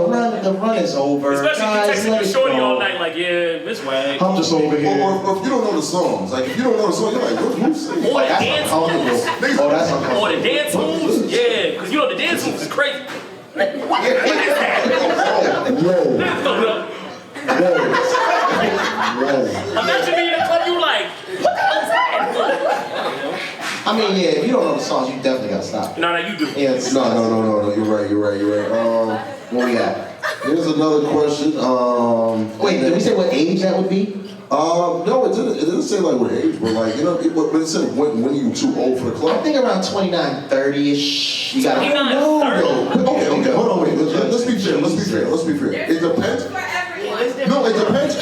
is over. Especially Guys, if you let texting it your shorty go. all night, like, yeah, this way. I'm just over here. Or if you don't know the songs, like if you don't know the song, you're like, who's singing? Or the That's dance uncomfortable. moves. Oh, that's uncomfortable. Or the dance moves. Yeah, because you know the dance moves is crazy. What is that? Whoa. Imagine being in a club, you like, what the hell is that? I mean, yeah, if you don't know the songs, you definitely gotta stop. No, you do. Yeah, it's, No, you're right. What we got? Here's another question. Wait, did we say what age that would be? No, it didn't say like what age, but like, but it said when you too old for the I club. think around 29, 30-ish. You gotta. 29, No, 30. Okay, hold on, wait. Let's be fair. It depends. For everyone. No, it depends.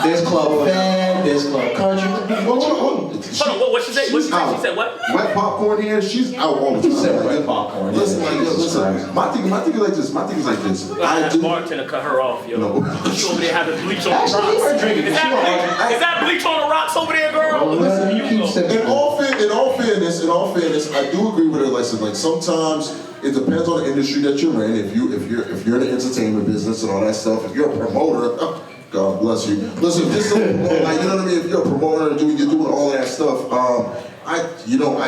There's club fan, there's club country. Hold on. Hold on, what she said? What she said? She said what? Wet popcorn here, she's out all the time. You said wet popcorn. Listen, Yeah, like, Jesus listen. Christ. My thing is like this. I That do. bartender cut her off, yo. No. She over there having bleach on the Actually, rocks. we're drinking. Is that bleach on the rocks over there, girl? Listen, you keep sipping. In all fairness, I do agree with her. Like sometimes it depends on the industry that you're in. If you're in the entertainment business and all that stuff, if you're a promoter, God bless you. Listen, just like, you know what I mean. If you're a promoter and you're doing all that stuff, I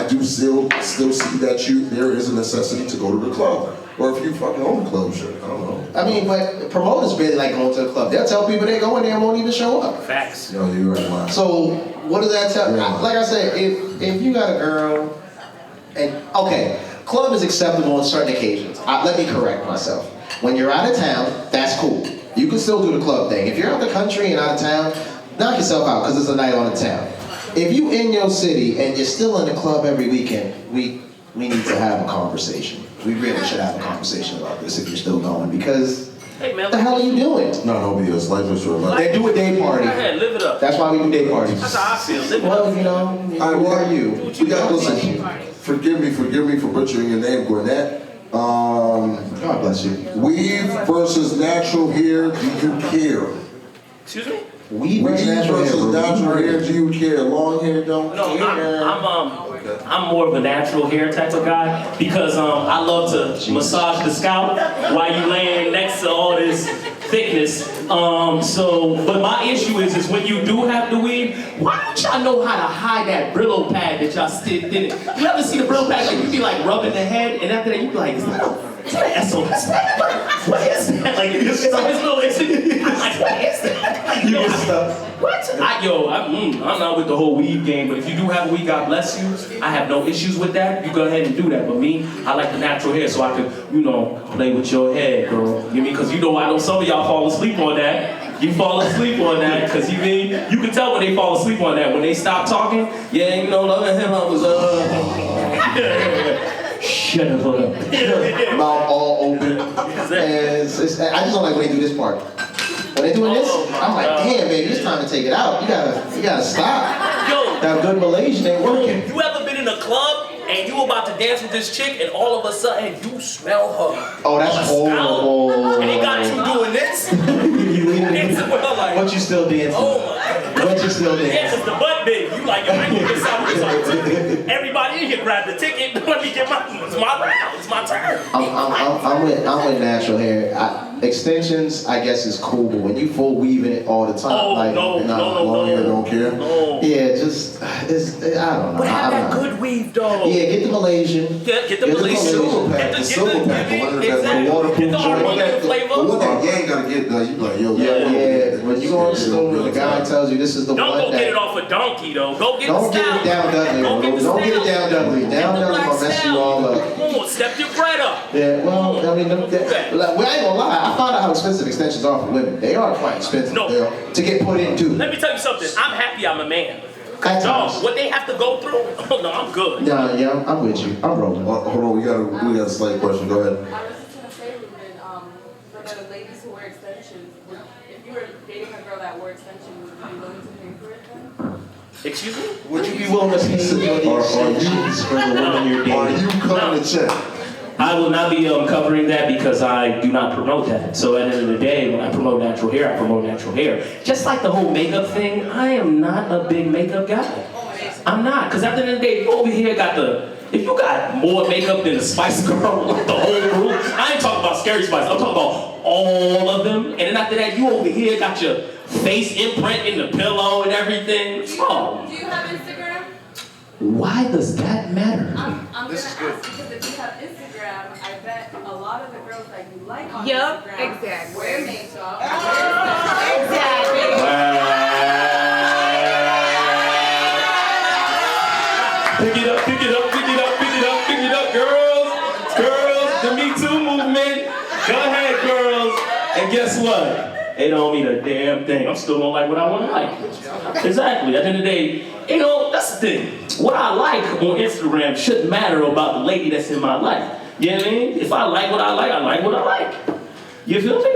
do still see that there is a necessity to go to the club, or if you fucking own the club, shit. I don't know. I mean, but promoters really like going to the club. They'll tell people they go in there and won't even show up. Facts. Yo, you're right, man. So what does that tell? Yeah. Like I said, if you got a girl, and okay, club is acceptable on certain occasions. Let me correct myself. When you're out of town, that's cool. You can still do the club thing. If you're out of the country and out of town, knock yourself out because it's a night on the town. If you in your city and you're still in the club every weekend, we need to have a conversation. we really should have a conversation about this if you're still going, because Hey man, what the hell are you doing? No BS. Life is short. They do a day party. Go ahead, live it up. That's why we do day parties. That's how I feel. Live it up. Well, you know, who are you? We got listen. Forgive me for butchering your name, Gwinnett. God bless you. Weave versus natural hair. Do you care? Excuse me? Weave Weave versus natural versus natural hair. Do you care? Long hair don't No, care. I'm more of a natural hair type of guy because I love to massage the scalp while you laying next to all this thickness. But my issue is when you do have the weave, why don't y'all know how to hide that Brillo pad that y'all stick in it? You ever see the Brillo pad? Like you be like rubbing the head, and after that you be like, is that SOS? What is that? Like it's like this little. Like what is that? Like, you get stuff. What? I'm not with the whole weave game, but if you do have a weave, God bless you. I have no issues with that. You go ahead and do that. But me, I like the natural hair, so I could, play with your head, girl. You mean? Because I know some of y'all fall asleep on that. You fall asleep on that, because you can tell when they fall asleep on that. When they stop talking, loving him, I was, shut up. Mouth all open. And I just don't like when they do this part. When they're doing this, I'm like, damn, baby, it's time to take it out. You gotta stop. Yo, That good Malaysian ain't working. you ever been in a club and you about to dance with this chick and all of a sudden you smell her? Oh, that's horrible. And they got you doing this? But you still dancing. Oh my God. But you still Yeah, dancing. it's the butt big. You like, yo, I ain't gonna get something. Everybody in here grab the ticket. Let me get it's my round. It's my turn. I'm with natural hair. Extensions, I guess, is cool, but when you full weaving it all the time, Oh, like no. Long hair don't care. No. yeah, just I don't know. But have I that don't know. good weave though. Yeah, get the Malaysian. Get the Malaysian. silver pack, Get the silver pack, the one that's exactly. waterproof Get the joint. Armenian The flavor. one that you ain't gotta get, you be like, yo, Yeah, when you go in the store and the guy tells you this is the Don't one go get it that. off a donkey though. Go get Don't the get stout. it down Dudley. Go get the Don't get it stout. down Dudley. Down Dudley gonna mess you all up. Come on, step your bread up. Yeah, well, I mean, I ain't gonna lie. I found out how expensive extensions are for women. They are quite expensive. No. To get put into. Let me tell you something. I'm happy I'm a man. At Dog, times. what they have to go through? Oh no, I'm good. Yeah, I'm with you. I'm rolling. Hold on, we got a slight question. Go ahead. I was just gonna say, Ruben, for the ladies who wear extensions, if you were dating a girl that wore extensions, would you be willing to pay for it then? Excuse me? Would you be willing to pay for the extensions for the woman you're Are dating? you cutting the check? I will not be covering that because I do not promote that. So at the end of the day, when I promote natural hair, I promote natural hair. Just like the whole makeup thing, I am not a big makeup guy. I'm not, because at the end of the day, you over here if you got more makeup than the Spice Girl, like the whole group, I ain't talking about Scary Spice, I'm talking about all of them. And then after that, you over here got your face imprint in the pillow and everything. Oh. Do you have Instagram? Why does that matter? I'm gonna ask because if you have Instagram, I bet a lot of the girls that you like on Yup, Instagram exactly. wear makeup. Exactly. Pick it up, girls, the Me Too movement. Go ahead, girls. And guess what? It don't mean a damn thing. I'm still gonna like what I wanna like. Exactly. At the end of the day, that's the thing. What I like on Instagram shouldn't matter about the lady that's in my life. You know what I mean? If I like what I like what I like. You feel me?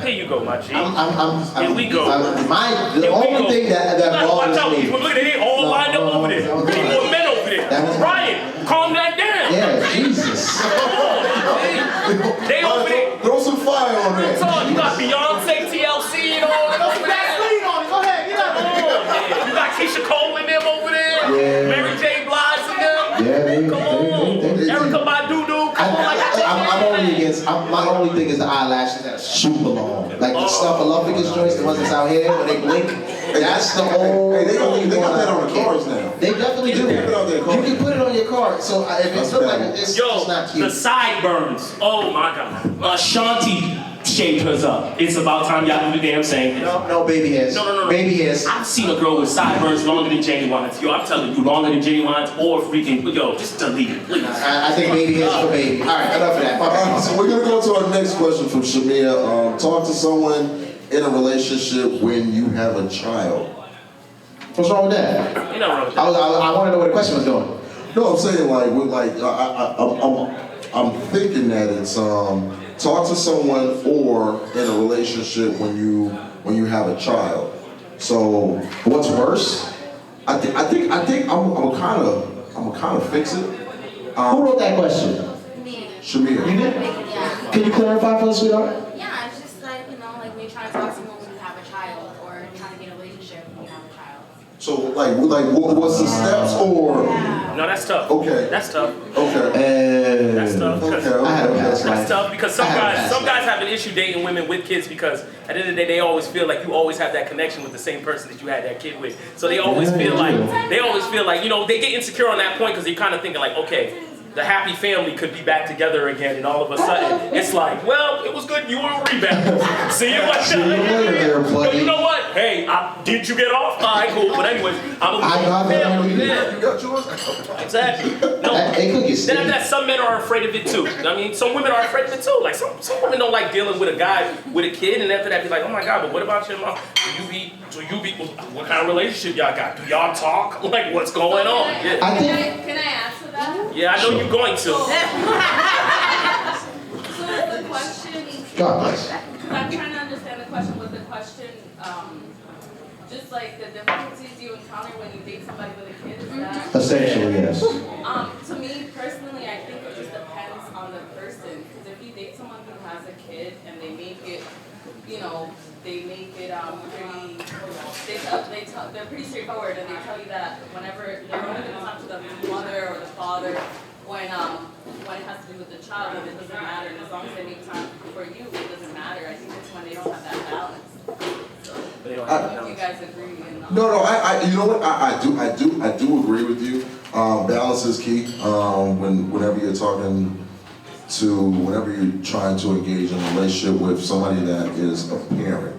Here you go, my G. Here we go. The only thing that Watch out, bothers me. look at it, all lined up over there. We need more men over there. Ryan, calm that down. Yeah, Jesus. They over there. Throw some fire on You that. got Beyonce, TLC, and all that over there. Go ahead, get out. You got Keisha Cole and them over there. Yeah. Mary J. Blige and them. Yeah, Come on. Erica Badu, come on. I'm only against. My only thing is the eyelashes that super long, like the Snuffleupagus joints, the ones that's out here when they blink. That's the only. Hey, they got that on the cars now. They definitely do. They put it on their car. You can put it on your car. So if it looks like it's not The cute. sideburns. Oh my God. Ashanti shaved hers up. It's about time y'all do the damn same thing. No, baby hairs. No. Baby hairs. I've seen a girl with sideburns longer than genuines. Yo, I'm telling you, longer than genuines or freaking. Yo, just delete it, please. I think baby hairs for baby. All right, enough of that. So we're gonna go to our next question from Shamia. Talk to someone in a relationship when you have a child. What's wrong with that? You know what I'm I want to know where the question was going. No, I'm saying I'm I'm thinking that it's talk to someone or in a relationship when you have a child. So What's worse? I think I'm kind of fix it. Who wrote that question? Me. Shamir. You did? Yeah. Can you clarify for us, sweetheart? Yeah, it's just like, like when you try to talk to someone when you have a child or trying to get a relationship when you have a child. So what's the steps or? No, that's tough. Okay. That's tough. Okay. That's tough. Okay. I had a past life. That's tough because some guys have an issue dating women with kids because at the end of the day they always feel like you always have that connection with the same person that you had that kid with. So they always feel like they get insecure on that point because they're kind of thinking like, okay, the happy family could be back together again, and all of a sudden it's like, well, it was good. You were a rebound. See you later. But you know what? Hey, did you get off? All right, cool. But anyways, I'm a family. You got yours? Exactly. No. It could get Then after that, some men are afraid of it too. I mean, some women are afraid of it too. Like some women don't like dealing with a guy with a kid, and after that, be like, oh my God, but what about your mom? What kind of relationship y'all got? Do y'all talk? Like, what's going on? Yeah. Can I answer that? Yeah, I know you're going to. So the question, God bless. because I'm trying to understand the question, was the question just like the difficulties you encounter when you date somebody with a kid? Is that? Essentially, yes. To me personally, I think it just depends on the person. Because if you date someone who has a kid and they make it, they're pretty straightforward and they tell you that whenever they're only going to talk to the mother or the father when it has to do with the child, then it doesn't matter. And as long as they make time for you, it doesn't matter. I think it's when they don't have that balance. So, if you guys agree. No, I you know what? I do agree with you. Balance is key. Whenever you're trying to engage in a relationship with somebody that is a parent.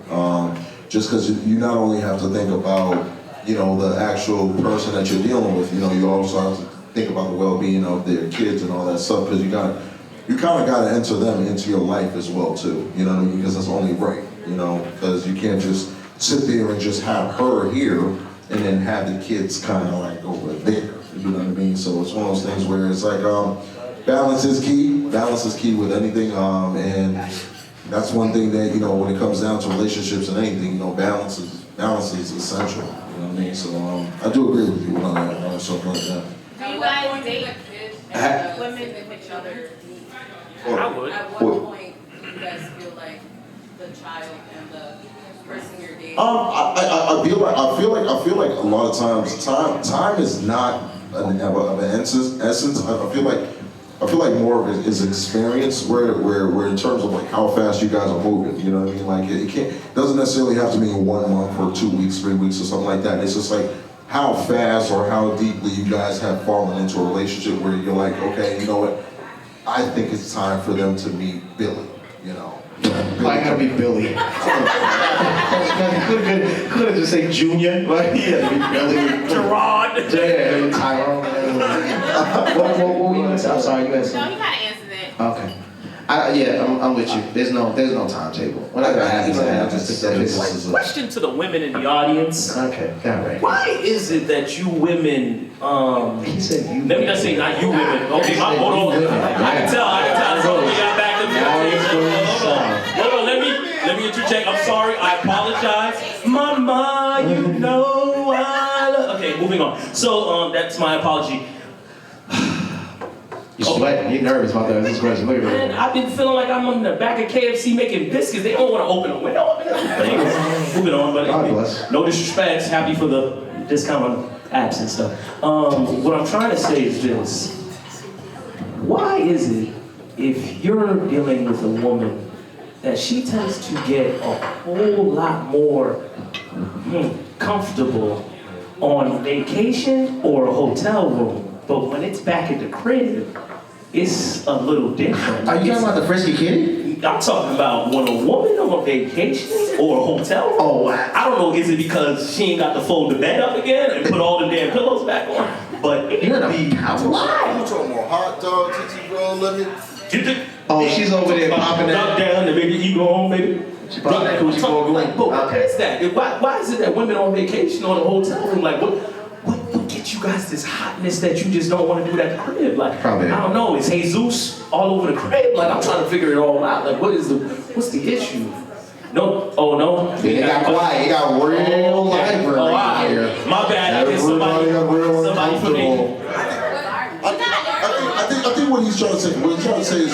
Just because you not only have to think about, the actual person that you're dealing with, you also have to think about the well-being of their kids and all that stuff, because you kind of got to enter them into your life as well too, you know what I mean? Because that's only right, because you can't just sit there and just have her here and then have the kids kind of like over there, you know what I mean? So it's one of those things where it's like, balance is key. Balance is key with anything, and that's one thing that, when it comes down to relationships and anything, balance is essential, you know what I mean? So I do agree with you on that, on something like that. Do you guys date women with each other? I would. At what point do you guys feel like the child and the person you're dating? I feel like a lot of times time is not of an essence. I feel like more of it is experience, where in terms of like how fast you guys are moving, you know what I mean? Like it doesn't necessarily have to be 1 month or 2 weeks, 3 weeks or something like that. It's just like how fast or how deeply you guys have fallen into a relationship where you're like, okay, you know what? I think it's time for them to meet Billy, Why gotta be Billy? Could have just say Junior, right? Yeah, Billy. Gerard. Yeah, Tyrone. What were you gonna say? I'm sorry, you answered. No, you gotta answer that. Okay. I'm with you. There's no timetable. Whenever it happens, it happens. Question to the women in the audience. Okay, got it. Why is it that you women, He said you. let me just say not you women. Okay, hold on. I can tell. So we got back to Hold on, let me interject. I'm sorry, I apologize. Mama, you know I love. Okay, moving on. So that's my apology. You're sweating. You're nervous about that. This question. Look at Man, that. I've been feeling like I'm on the back of KFC making biscuits. They don't want to open a window. But anyways, moving on. But God bless. no disrespect. Happy for the discount on apps and stuff. What I'm trying to say is this. Why is it if you're dealing with a woman that she tends to get a whole lot more comfortable on vacation or a hotel room, but when it's back at the crib, it's a little different? Are you talking about the frisky kitty? I'm talking about when a woman on a vacation or a hotel room. Oh, wow. I don't know, is it because she ain't got to fold the bed up again and put all the damn pillows back on? But it You're be in a house. why? You talking about hot dog, TT roll, lemon? Oh, she's over there popping Duck that. down, and baby, you go home, baby. She popping that coochie for a Like, but what Okay. is that? Why is it that women on vacation or in a hotel room, like, what gets get you guys this hotness that you just don't want to do at the crib? Like, Probably. I don't know, is Jesus all over the crib? Like, I'm trying to figure it all out. Like, what's the issue? No, oh no. Yeah, they got quiet. They got real library here. My bad. I guess somebody put me. I think what he's trying to say, is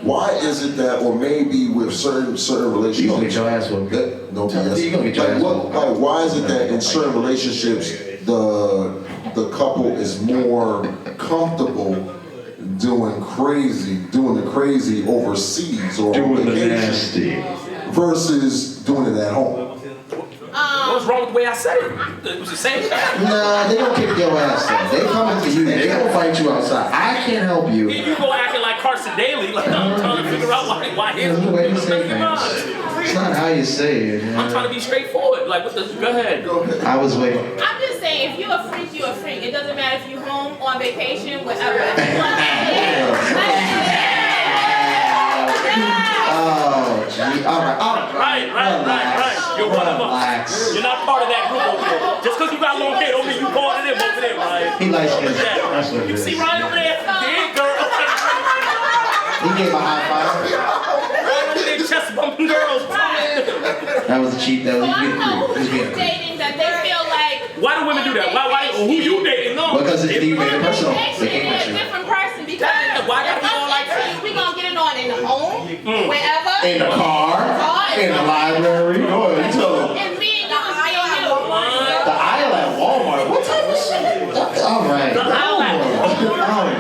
why is it that, or maybe with certain relationships, You gonna get your ass whooped. No, yes. You gonna get your ass whooped. Like, why is it that in certain relationships the couple is more comfortable doing the crazy overseas or on vacation versus doing it at home? What's wrong with the way I said it? It was the same thing. Nah, they gonna kick your ass out. They coming for you. They gonna fight you outside. I can't help you. You go acting like Carson Daly, like I'm trying to figure out why his That's the way you say Come on. things. It's not how you say it. I'm trying to be straightforward. Like, what the? Go ahead. I was waiting. I'm just saying, if you're a freak, you're a freak. It doesn't matter if you're home, on vacation, whatever. Oh, gee. All right. Right. You're Relax. You're not part of that group over there. Just because you got long hair don't mean you part of them over there, Ryan. He likes it. That's what it is. You see Ryan over there? Yeah, girl. He gave a high five. Ryan over there chest bumping girls. That was cheap. That was So I being know crude. He was being who's crude. dating that they feel like. Why do women do that? Why? Who you dating? No. Because it's you made it personal. Actually, They can't they're a mention it. different person because Yeah, why if do we all I'm like that? into you, we gonna get it on in the home, wherever. In the car, in the library. Go ahead, tell them. And me and you is me and you. The aisle at Walmart. What type of shit? All right. The aisle at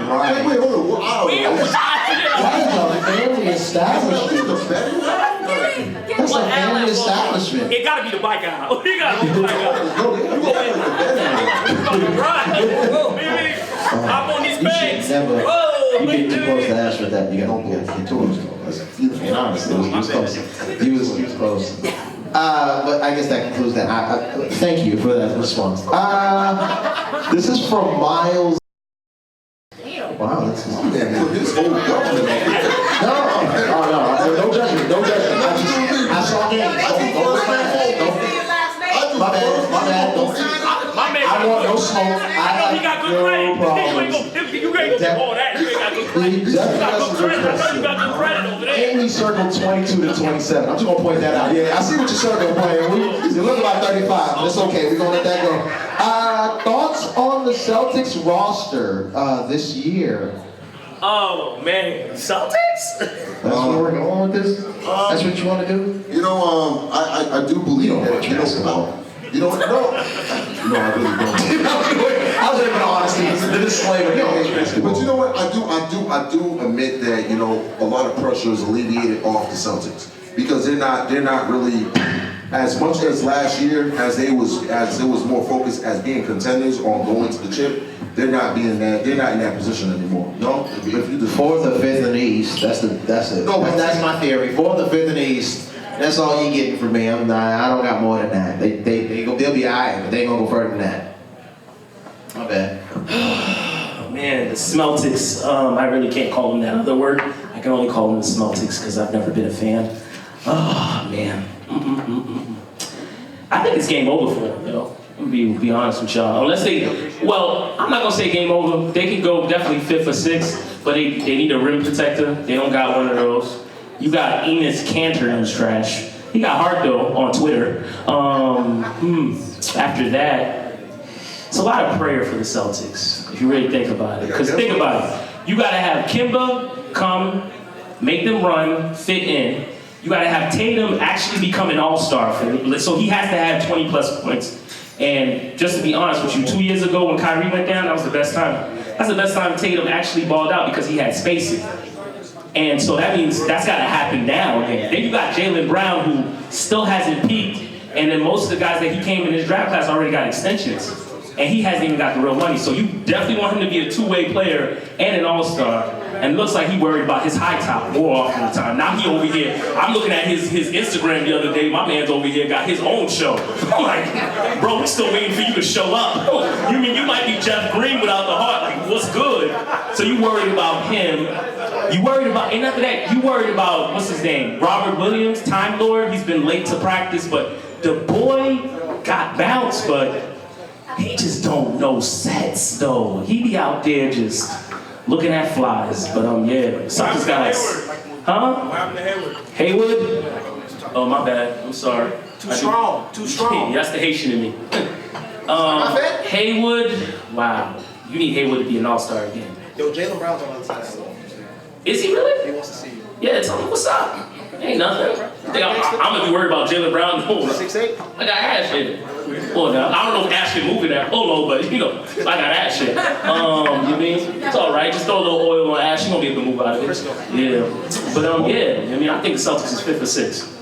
All right. Wait, hold on. What aisle? That's a family establishment. That's a family establishment. It gotta be the bike aisle. It gotta be the bike aisle. No, you go back to the bed. Right. Whoa, baby. Hop on these You bags. should never. Whoa, You get too baby. close to Ash with that. You gotta get too close. And honestly, he was close. He was close. But I guess that concludes that. Thank you for that response. This is from Miles. Wow, that's Man, put his whole government no judgment. I saw games. My bad. My man I want no smoke. I know he got good credit. no problems. You ain't gonna do all that. You ain't got good credit. He You got definitely good credit. I know has you got good credit over there. And he circled 22 to 27. I'm just gonna point that out. Yeah, I see what your circle playing. You look about 35, but it's okay. We're gonna let that go. Thoughts on the Celtics roster this year? Oh man, Celtics? That's where we're going with this? That's what you want to do? You know, I do believe You don't that. watch basketball. You know what? No, I really don't. I was even honesty. The disclaimer. You don't watch basketball. But you know what? I do admit that, you know, a lot of pressure is alleviated off the Celtics because they're not really as much as last year as it was more focused as being contenders on going to the chip. They're not in that position anymore. No, if you just Fourth or fifth in the East. That's it. No, but that's my theory. Fourth or fifth in the East. That's all you getting from me. I don't got more than that. They'll be alright, but they ain't gonna go further than that. My bad. Man, the Smeltics, I really can't call them that other word. I can only call them the Smeltics because I've never been a fan. Oh, man. I think it's game over for them, you know. I'm gonna be honest with y'all. Unless well, I'm not gonna say game over. They can go definitely 5th or 6th, but they need a rim protector. They don't got one of those. You got Enes Kanter who's trash. He got heart though on Twitter. After that, it's a lot of prayer for the Celtics, if you really think about it. Because think about it. You gotta have Kimba come, make them run, fit in. You gotta have Tatum actually become an all-star. So he has to have 20 plus points. And just to be honest with you, 2 years ago when Kyrie went down, that was the best time. That's the best time Tatum actually balled out because he had spacing. And so that means that's got to happen now. And then you got Jaylen Brown who still hasn't peaked. And then most of the guys that he came in his draft class already got extensions. And he hasn't even got the real money. So you definitely want him to be a two-way player and an all-star. And it looks like he worried about his high top more often the time. Now he over here, I'm looking at his Instagram the other day. My man's over here got his own show. I'm like, bro, we're still waiting for you to show up. You mean you might be Jeff Green without the heart? Like, what's good? So you worried about him. You worried about, and after that, you worried about, what's his name? Robert Williams, Time Lord. He's been late to practice, but the boy got bounced, but he just don't know sets though. He be out there just looking at flies. But yeah, Sucker's got like, huh? What happened to Hayward? Haywood? Oh my bad. I'm sorry. Too strong. Too strong. That's the Haitian in me. Haywood. Wow. You need Haywood to be an all-star again. Yo, Jaylen Brown's on the other side. Is he really? He wants to see you. Yeah, tell me what's up. Ain't nothing. I think I'm gonna be worried about Jaylen Brown. No, 6'8". I got ass shit. Well, now, I don't know if Ash can move in that polo, but you know, I got ass shit. You mean? It's all right. Just throw a little oil on Ash. She gonna be able to move out of it. Yeah. But yeah. I mean, I think the Celtics is 5th or 6th.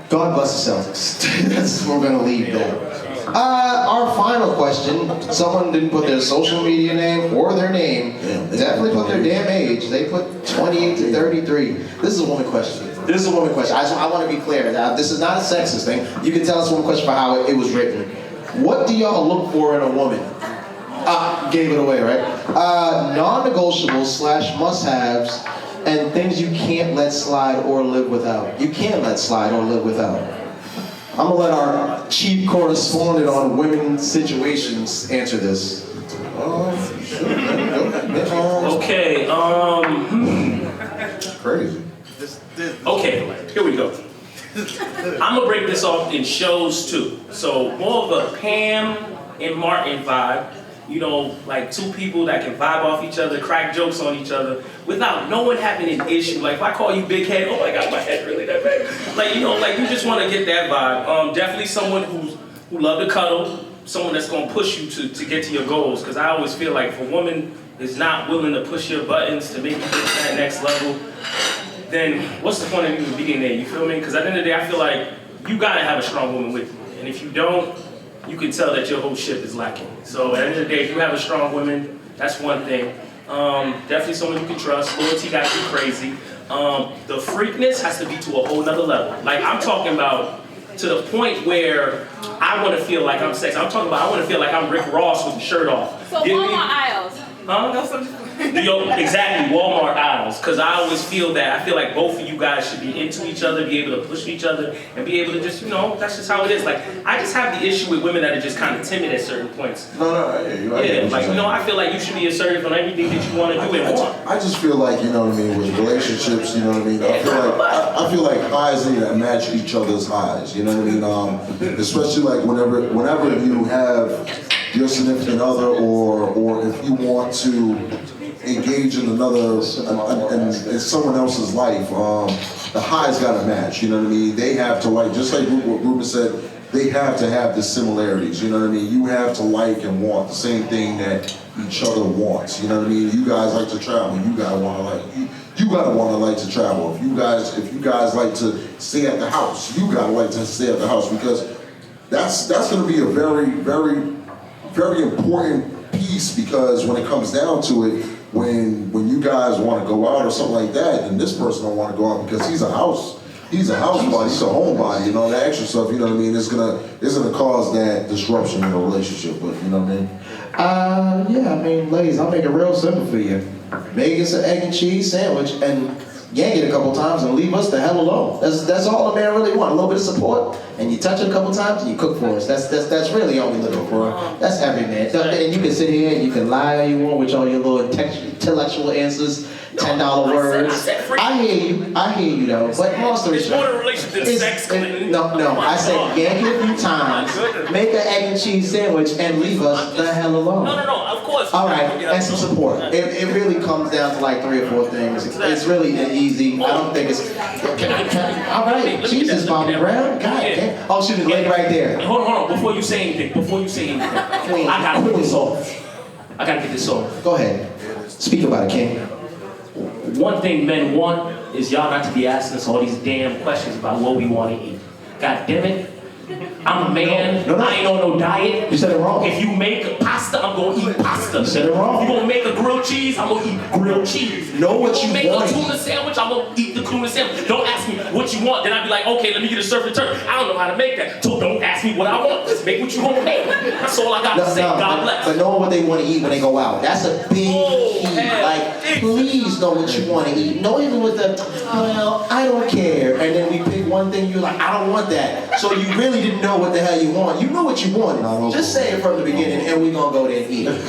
God bless the Celtics. That's what we're gonna leave there. Our final question. Someone didn't put their social media name or their name. Definitely put their damn age. They put 28 to 33. This is a woman question. This is a woman question. I want to be clear. Now, this is not a sexist thing. You can tell it's a woman question for how it was written. What do y'all look for in a woman? Gave it away, right? Non-negotiables / must-haves and things you can't let slide or live without. You can't let slide or live without. I'm gonna let our chief correspondent on women's situations answer this. Okay, Crazy. okay, here we go. I'm gonna break this off in shows too. So more of a Pam and Martin vibe. You know, like two people that can vibe off each other, crack jokes on each other, without no one having an issue. Like if I call you big head, oh my God, my head really that big. Like, you know, like you just want to get that vibe. Definitely someone who love to cuddle, someone that's gonna push you to get to your goals. Because I always feel like if a woman is not willing to push your buttons to make you get to that next level, then what's the point of even being there? You feel me? Because at the end of the day, I feel like you gotta have a strong woman with you. And if you don't, you can tell that your whole ship is lacking. So at the end of the day, if you have a strong woman, that's one thing. Definitely someone you can trust. Loyalty got to be crazy. The freakness has to be to a whole nother level. Like I'm talking about to the point where I want to feel like I'm sexy. I'm talking about I want to feel like I'm Rick Ross with the shirt off. So Walmart aisles. Huh? Exactly, Walmart aisles. Because I always feel that. I feel like both of you guys should be into each other, be able to push each other, and be able to just, you know, that's just how it is. Like, I just have the issue with women that are just kind of timid at certain points. Yeah, like, you know, I feel like you should be assertive on everything that you want to do and want. I just feel like, you know what I mean, with relationships, you know what I mean, I feel like highs need to match each other's highs, you know what I mean, especially like whenever you have your significant other or if you want to engage in another, in someone else's life, the highs gotta match, you know what I mean? They have to like, just like what Ruben said, they have to have the similarities, you know what I mean? You have to like and want the same thing that each other wants, you know what I mean? You guys like to travel, you gotta wanna like to travel. If you guys like to stay at the house, you gotta like to stay at the house, because that's gonna be a very, very, very important piece, because when it comes down to it, when you guys want to go out or something like that, then this person don't want to go out because he's a house body, he's a homebody, you know, the extra stuff, you know what I mean, it's gonna cause that disruption in a relationship, but you know what I mean? Yeah, I mean, ladies, I'll make it real simple for you. Make us an egg and cheese sandwich and yank it a couple times and leave us the hell alone. That's all a man really wants. A little bit of support, and you touch it a couple times and you cook for us. That's really all we looking for. That's every man. And you can sit here and you can lie all you want with all your little intellectual answers, $10 words. I hear you though. But long story It's more short, than relationship than sex, Clinton. no. I said yank it a few times, make an egg and cheese sandwich, and leave us the hell alone. No, of course. All right, and some support. It really comes down to like 3 or 4 things. It's really easy. I don't think it's. All right, Jesus, Bobby Brown. God damn. Oh, she was laying right there. Hold on. Before you say anything, I gotta get this off. Go ahead. Speak about it, King. One thing men want is y'all not to be asking us all these damn questions about what we want to eat. God damn it. I'm a man. No. I ain't on no diet. You said it wrong. If you make pasta, I'm gonna eat pasta. You said it wrong. If you gonna make a grilled cheese, I'm gonna eat grilled cheese. Know what you make want. a tuna sandwich, I'm gonna eat the tuna sandwich. Don't ask me what you want, then I'd be like, okay, let me get a surf and turf. I don't know how to make that. So don't ask me what I want. Just make what you want to make. That's all I got to say. God bless. But knowing what they want to eat when they go out, that's a big key. Like, please know what you want to eat. No, even with the, well, I don't care. And then we pick one thing, you're like, I don't want that. So you really didn't know what the hell you want. You know what you wanted. Just say it from the beginning, and we're going to go there and eat it.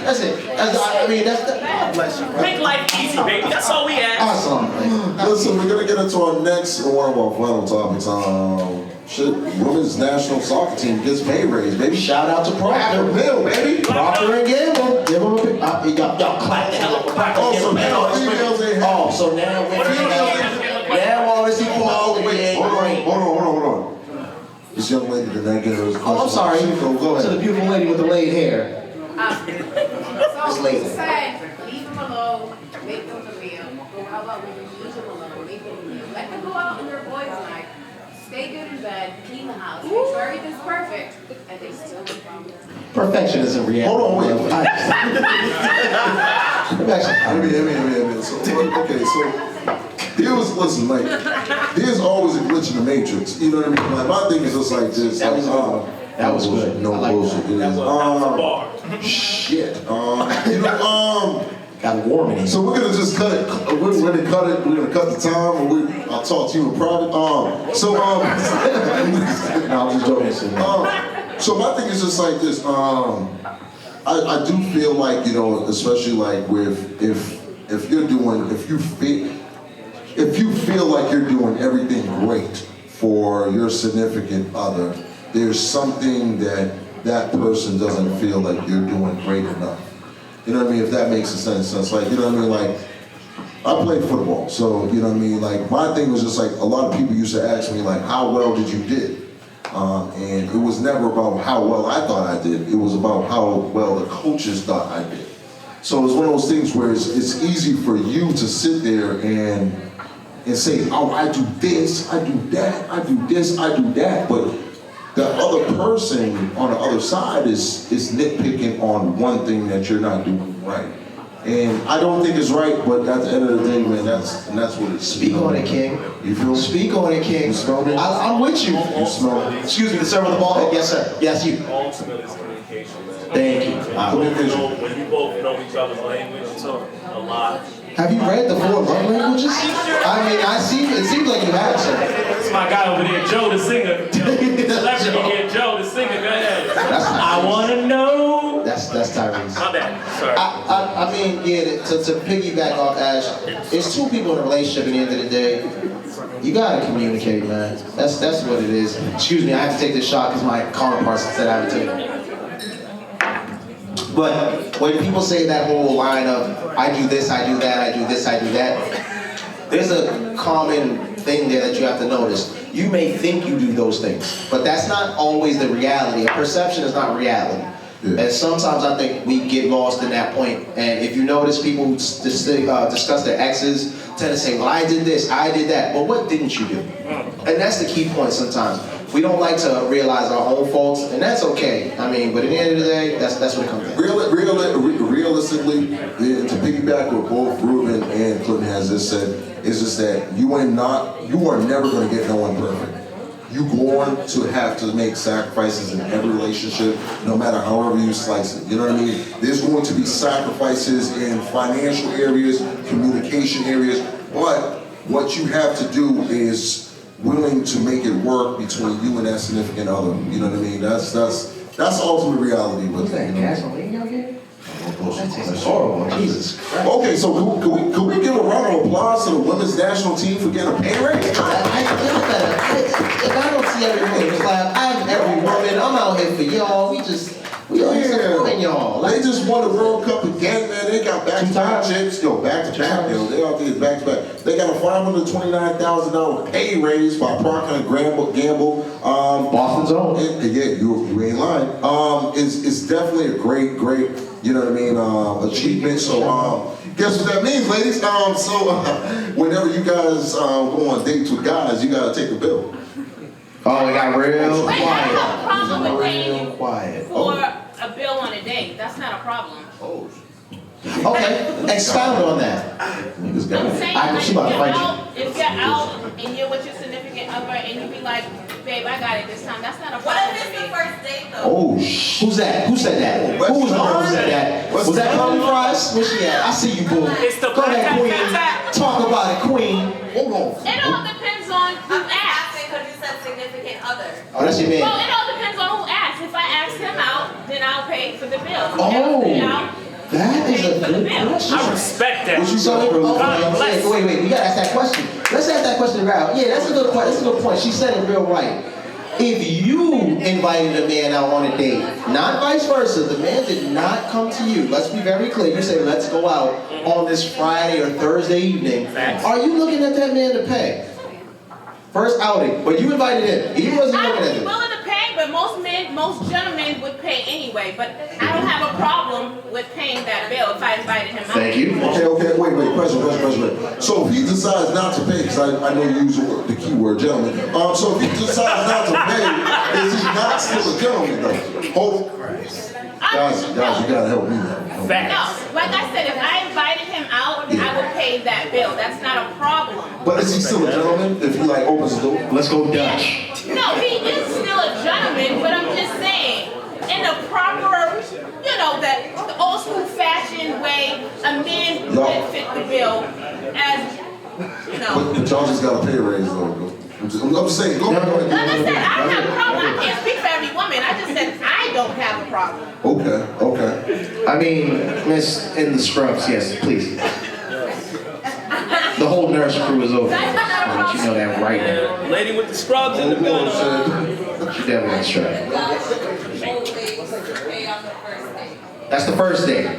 That's it. I mean, that's the, God bless you, bro. Make life easy, baby. That's all we ask. Awesome. Listen, we're gonna get into our next one of our final topics. Women's national soccer team gets pay raise, baby. Shout out to Procter & Gamble, baby. Procter & Gamble. Give them a big, y'all clap the hell up for Procter & Gamble. Oh, so now we're now all this equality. Hold on. This young lady did not get her question. Oh, I'm sorry. Go ahead. To the beautiful lady with the laid hair. So lady. you said, leave them alone, make them the meal. Well, how about we just leave them alone, make them the meal? Let them go out on their boys' night, stay good in bed, clean the house, make sure everything's perfect, and they still live from it. Perfection isn't reality. Hold on, wait. Listen, like, there's always a glitch in the matrix. You know what I mean? Like, my thing is just like this. That was good. That was good. No bullshit. It is. Bar. Shit. Got warm in here. So we're gonna just cut it. We're gonna cut it. We're gonna cut the time, or I'll talk to you in private. No, I'm just joking. So my thing is just like this. I do feel like, you know, especially like with if you feel like you're doing everything great for your significant other, there's something that person doesn't feel like you're doing great enough. You know what I mean? If that makes sense. So it's like, you know what I mean? Like, I played football, so, you know what I mean? Like, my thing was just like, a lot of people used to ask me, like, how well did you did? And it was never about how well I thought I did. It was about how well the coaches thought I did. So it was one of those things where it's easy for you to sit there and say, oh, I do this, I do that, I do this, I do that. But the other person on the other side is nitpicking on one thing that you're not doing right. And I don't think it's right, but at the end of the day, man, that's what it's. Speak on it, King. You feel me? Speak on it, King. You smell me? I'm with you. You smell me? Excuse me, the server of the ball. Yes, sir. Yes, you. Ultimately, it's communication, man. Thank you. When you both know each other's language, a lot. Have you read the 4 love languages? I mean, it seems like you have, sir. That's my guy over there, Joe the singer. Celebrity here, Joe the singer. Go ahead. I wanna know. That's Tyrese. My bad. Sorry. I mean, yeah, to piggyback off Ash, it's 2 people in a relationship at the end of the day. You gotta communicate, man. That's what it is. Excuse me, I have to take this shot because my counterparts said I would take it. But when people say that whole line of, I do this, I do that, I do this, I do that, there's a common thing there that you have to notice. You may think you do those things, but that's not always the reality. A perception is not reality. Yeah. And sometimes I think we get lost in that point. And if you notice, people who discuss their exes tend to say, well, I did this, I did that. But what didn't you do? And that's the key point sometimes. We don't like to realize our own faults, and that's okay. I mean, but at the end of the day, that's what it comes down to. Realistically, to piggyback what both Ruben and Clinton has just said, is just that you are never going to get no one perfect. You're going to have to make sacrifices in every relationship, no matter however you slice it. You know what I mean? There's going to be sacrifices in financial areas, communication areas, but what you have to do is willing to make it work between you and that significant other. You know what I mean? That's ultimate reality. What's that, gasoline y'all get? That's horrible. Jesus Christ. Okay, so could we give a round of applause to the women's national team for getting a pay raise? If I don't see every woman clap, I'm every woman. I'm out here for y'all. We are supporting y'all. They just won the World Cup again, man. They got back-to-back chicks. Back to back. They out there back to back. They got a $529,000 pay raise by Procter & Gamble. Boston's own. Yeah, you ain't lying. It's definitely a great, you know what I mean, achievement. So guess what that means, ladies? Whenever you guys go on dates with guys, you gotta take the bill. Oh, it got real Wait, quiet. I have a problem with paying Real quiet. for a bill on a date. That's not a problem. Oh. Okay, expound on that. I'm saying, like, if you're out and you're with your significant other and you be like, babe, I got it this time. That's not a What problem if for it's me. the first date though? Oh, who's that? Who said that? Who was the girl who said that? Was that Cardi Fries? Where's she at? I see you, boo. It's the Go ahead, black queen. tap. Talk about it, queen. Hold on. It all depends on who I'm asks. asking because you said significant other. Oh, that's your Well, man. it all depends on who asks. If I ask him out, then I'll pay for the bill. If Oh, he asks me out, that is a good I question. respect that. So, God bless. wait, we gotta ask that question. Let's ask that question right. Yeah, that's a good point. That's a good point. She said it real right. If you invited a man out on a date, not vice versa, the man did not come to you. Let's be very clear. You say, let's go out on this Friday or Thursday evening. Facts. Are you looking at that man to pay? First outing, but you invited him. He wasn't I looking would at be him. willing to pay, but most gentlemen would pay anyway. But I don't have a problem with paying that bill if I invited him out. Thank you. Okay, wait, question. So if he decides not to pay, because I know you use the keyword gentleman, so if he decides not to pay, is he not still a gentleman though? Hold, guys, you gotta help me now. Facts. No, like I said, if I invited him out, I would pay that bill. That's not a problem. But is he still a gentleman if he like opens the door? Let's go Dutch. No, he is still a gentleman, but I'm just saying, in a proper, the old school fashion way, a man would fit the bill as, But y'all just got to pay a raise though. I'm just saying, go ahead. Like I said, I don't have a problem. I can't speak for every woman. I just said I don't have a problem. Okay. I mean, Miss in the scrubs, yes, please. The whole nurse crew is over. That's not a I'll let you know that right now. Lady with the scrubs in the building. She definitely got straight. Guys should always pay on the first date. That's the first date.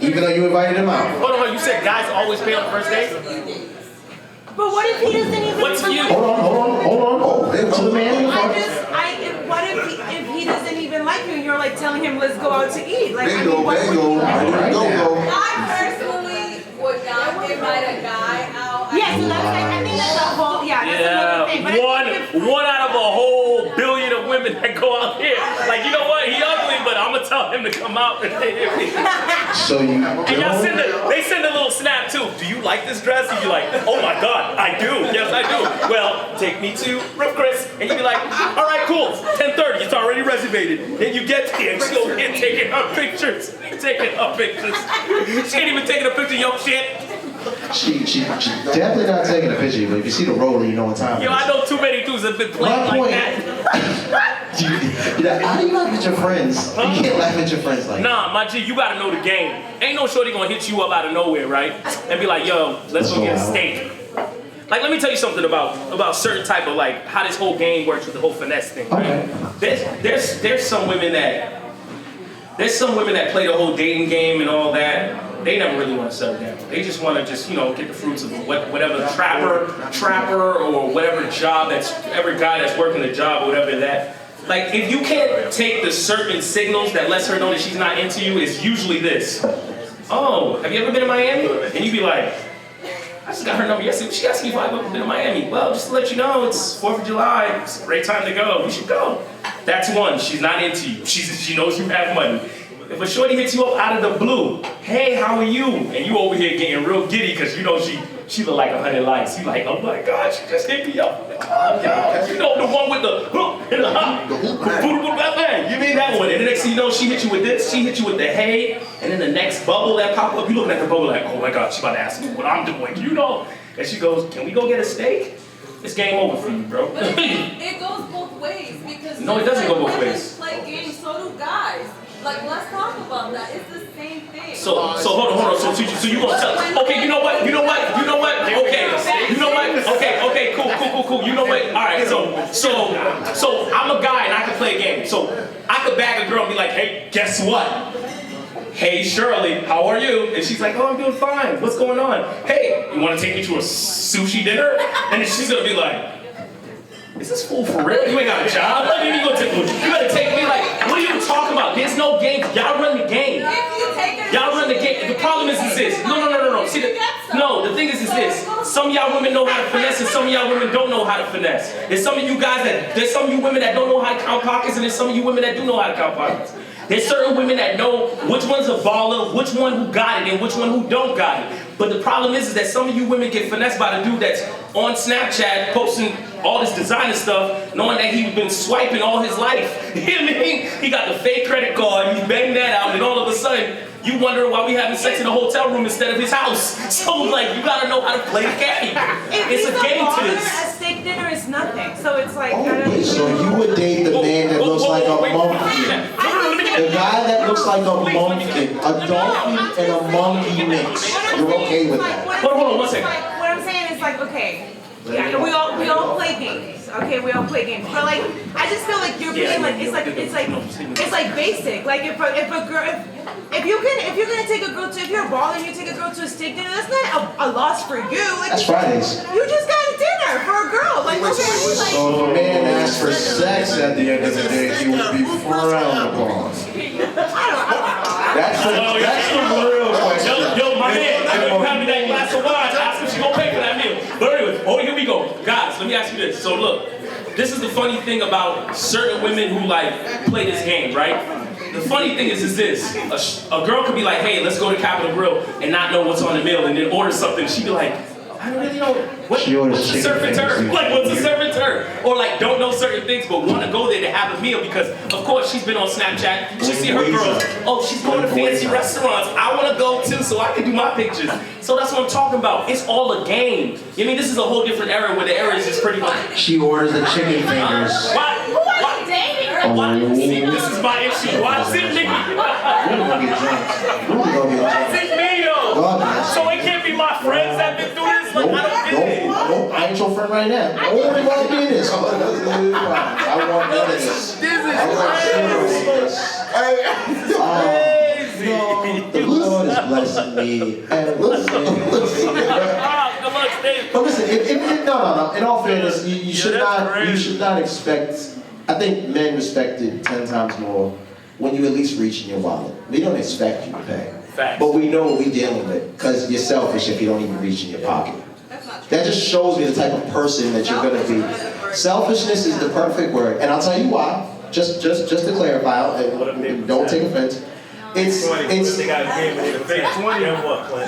Even though you invited him out. Hold on, you said guys always pay on the first date? But what if he doesn't even? What's you? Hold on. Oh, to the man in the front. What if he doesn't even like you and you're like telling him let's go out to eat? Like, Bingo. Right now. I personally would not invite a guy out. Yeah, so that's like, I think that's a whole, that's another thing. But One out of a whole billion of women that go out here. Like, you know what? He ugly, but I'm gonna tell him to come out. So you And y'all they send a little snap too. Do you like this dress? And you're like, oh my God, I do. Yes, I do. Well, take me to Rip Chris. And you'd be like, all right, cool. 10:30, it's already reservated. Then you get there and she's over here taking her pictures. Taking her pictures. She ain't even taking a picture of your shit. She definitely not taking a picture, but if you see the roller, you know what time it is. Yo, I know too many dudes that have been playing My like point. that. How do you laugh at your friends? You can't laugh at your friends like that. Nah, my G, you gotta know the game. Ain't no shorty gonna hit you up out of nowhere, right? And be like, yo, let's go get a steak. Like, let me tell you something about certain type of like how this whole game works with the whole finesse thing, right? There's some women that play the whole dating game and all that. They never really want to settle down. They just want to get the fruits of whatever trapper or whatever job every guy that's working a job or whatever that. Like, if you can't take the certain signals that lets her know that she's not into you, it's usually this. Oh, have you ever been to Miami? And you'd be like, I just got her number yesterday. She asked me if I've ever been to Miami. Well, just to let you know, it's 4th of July. It's a great time to go. We should go. That's one. She's not into you. She knows you have money. If a shorty hits you up out of the blue, hey, how are you? And you over here getting real giddy because you know she look like 100 likes. You like, oh my God, she just hit me up in the club, yo. You know, the one with the hook and the hop. You mean that one. And the next thing you know, she hit you with this, she hit you with the hey, and then the next bubble that pop up, you looking at the bubble like, oh my God, she about to ask me what I'm doing, you know. And she goes, can we go get a steak? It's game over for you, bro. But it goes both ways because No, it doesn't go both women ways. play games, so do guys. Like, let's talk about that. It's the same thing. So hold on. So you gonna tell? Okay, you know what? Okay, you know what? Okay, cool. You know what? All right. So I'm a guy and I can play a game. So I could bag a girl and be like, hey, guess what? Hey Shirley, how are you? And she's like, oh, I'm doing fine. What's going on? Hey, you want to take me to a sushi dinner? And then she's gonna be like, is this fool for real? You ain't got a job? Like, you gotta take me like, what are you talking about? There's no game. Y'all run the game. Y'all run the game. The problem is this. No. See, the thing is this. Some of y'all women know how to finesse and some of y'all women don't know how to finesse. There's some of you women that don't know how to count pockets and there's some of you women that do know how to count pockets. There's certain women that know which one's a baller, which one who got it, and which one who don't got it. But the problem is that some of you women get finessed by the dude that's on Snapchat posting all this designer stuff, knowing that he's been swiping all his life. You know what I mean? He got the fake credit card, and he banged that out, and all of a sudden, you wondering why we having sex in a hotel room instead of his house. So like, you gotta know how to play the game. It's a game to this. A steak dinner is nothing. So it's like. Wait, so you would date the man that looks like a monkey? The guy that looks like a monkey, a dolphin and a monkey mix. You're okay with that? Hold on, 1 second. What I'm saying is like, okay. Yeah, we all play games. Okay, we all play games. But like, I just feel like you're being like, it's like basic. Like if a girl, if you're gonna take a girl to, if you're a baller and you take a girl to a steak dinner, that's not a loss for you. Like, that's Fridays. You just got a dinner for a girl. Like, okay, so if a man asks for sex at the end of the day, he would be frowned upon. That's the real question. Yo, my man, if you have me that glass of wine, ask if she gonna pay for that meal. But anyway, here we go. Guys, let me ask you this. So look, this is the funny thing about certain women who like play this game, right? The funny thing is this. A girl could be like, hey, let's go to Capitol Grill and not know what's on the meal and then order something. She'd be like, I don't really know what's a serving term. Like, what's a serving term? Or like, don't know certain things, but want to go there to have a meal because, of course, she's been on Snapchat. She see her girls. Oh, she's going to fancy restaurants. I want to go too, so I can do my pictures. So that's what I'm talking about. It's all a game. You mean this is a whole different era where the era is just pretty much. She orders the chicken fingers. Why? See, this is my issue. Why is it me? Why is it me though? So it can't be my friends that been doing this. Like, I don't get it. Nope, I ain't your friend right now. Don't worry about me this. I want none of this. I want the Lord is blessing me. And listen. But listen, no. In all fairness, you should not expect. I think men respect it 10 times more when you at least reach in your wallet. We don't expect you to pay. Facts. But we know what we're dealing with because you're selfish if you don't even reach in your pocket. That just shows me the type of person that you're going to be. Selfishness is the perfect word. And I'll tell you why. Just to clarify, and don't take offense. It's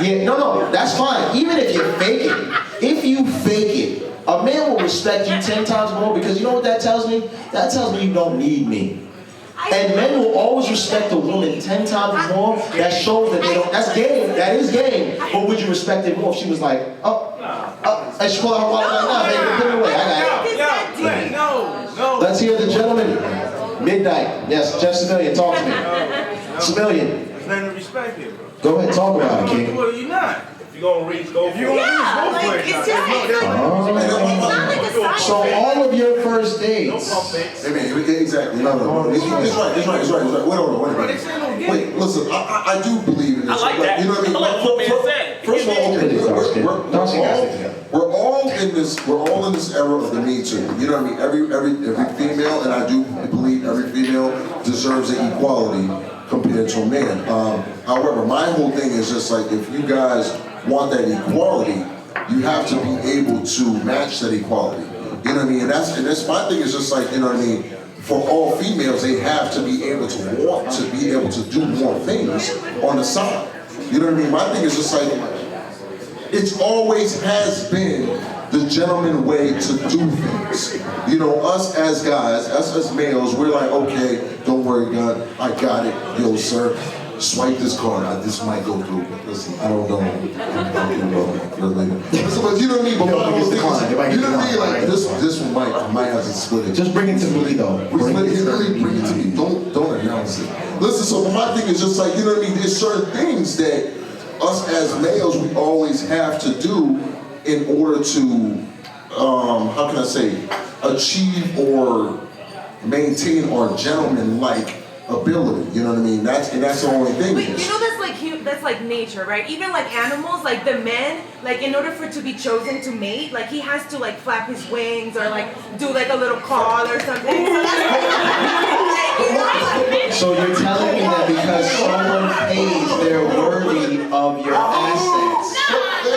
yeah, no, that's fine. Even if you're faking, if you fake it, a man will respect you 10 times more because you know what that tells me? That tells me you don't need me. And men will always respect a woman 10 times more. That shows that they don't. That's game. That is game. But would you respect it more if she was like, and she pulled out her wallet like, nah, baby, put it away. I got it. No. Let's hear the gentleman. Midnight. Yes, Jeff Civilian, talk to me. Civilian. There's nothing to respect here, bro. Go ahead, talk about it, King. Well, you're not. If you're gonna reach, go for it. So all of your first dates. Exactly. No. It's right. Wait, listen. I do believe in this. I like that. You know what I mean? I like what man said. First of all, we're all in this era of the Me Too. You know what I mean? Every female, and I do believe every female deserves an equality compared to a man. However, my whole thing is just like, if you guys want that equality, you have to be able to match that equality. You know what I mean? And that's my thing is just like, you know what I mean? For all females, they have to be able to want to be able to do more things on the side. You know what I mean? My thing is just like, it's always has been the gentleman way to do things. You know, us as guys, us as males, we're like, okay, don't worry, God, I got it. Yo, sir, swipe this card. This might go through. Listen, I don't know. But you know what I mean? But my whole thing is, you know what I mean? Like, this one might have to split it. Just bring it to me, though. Bring it to me. Don't announce it. Listen, so my thing is just like, you know what I mean? There's certain things that us as males, we always have to do in order to, how can I say, achieve or maintain our gentleman-like ability. You know what I mean? That's the only thing. But you know that's like nature, right? Even like animals, like the man, like in order for it to be chosen to mate, like he has to like flap his wings or like do like a little call or something. So you're telling me that because someone pays, they're worthy of your assets.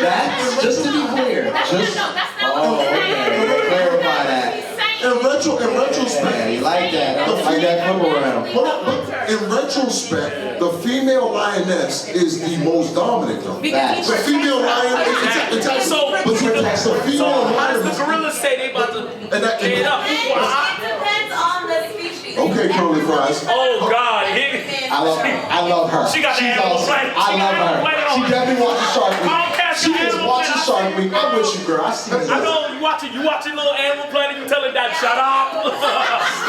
That's just to be clear. That's not what okay. Clarify that. In retrospect, yeah, you like that. I like that flip around. in retrospect, the female lioness is the most dominant though. Because The female lion, So how does the gorillas say they about to get up? It depends on the species. Okay, curly fries. Oh God, I love her. She got the She's animal awesome. planet. I love her. She definitely watches Shark Week. She is watching Shark Week. I'm with you, girl. I see this. I know you watching little Animal Planet. You telling that shut up,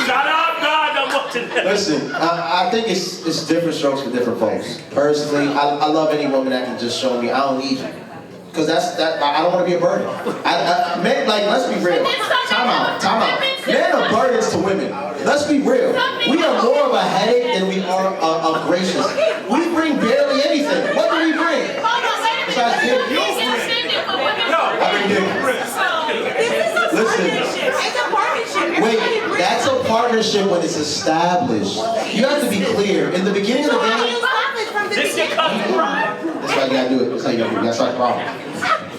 shut up, God, I'm watching that. Listen, I think it's different strokes for different folks. Personally, I love any woman that can just show me I don't need you. Because I don't want to be a burden. Men, like, let's be real. Time out. Men are burdens to women. Let's be real. We are more of a headache than we are of gracious. We bring barely anything. What do we bring? Besides dick. I bring dick. Listen. It's a partnership. Wait, that's a partnership when it's established. You have to be clear. In the beginning of the game, This shit comes right. that's how you gotta do it. That's how you gotta do it. That's not the problem.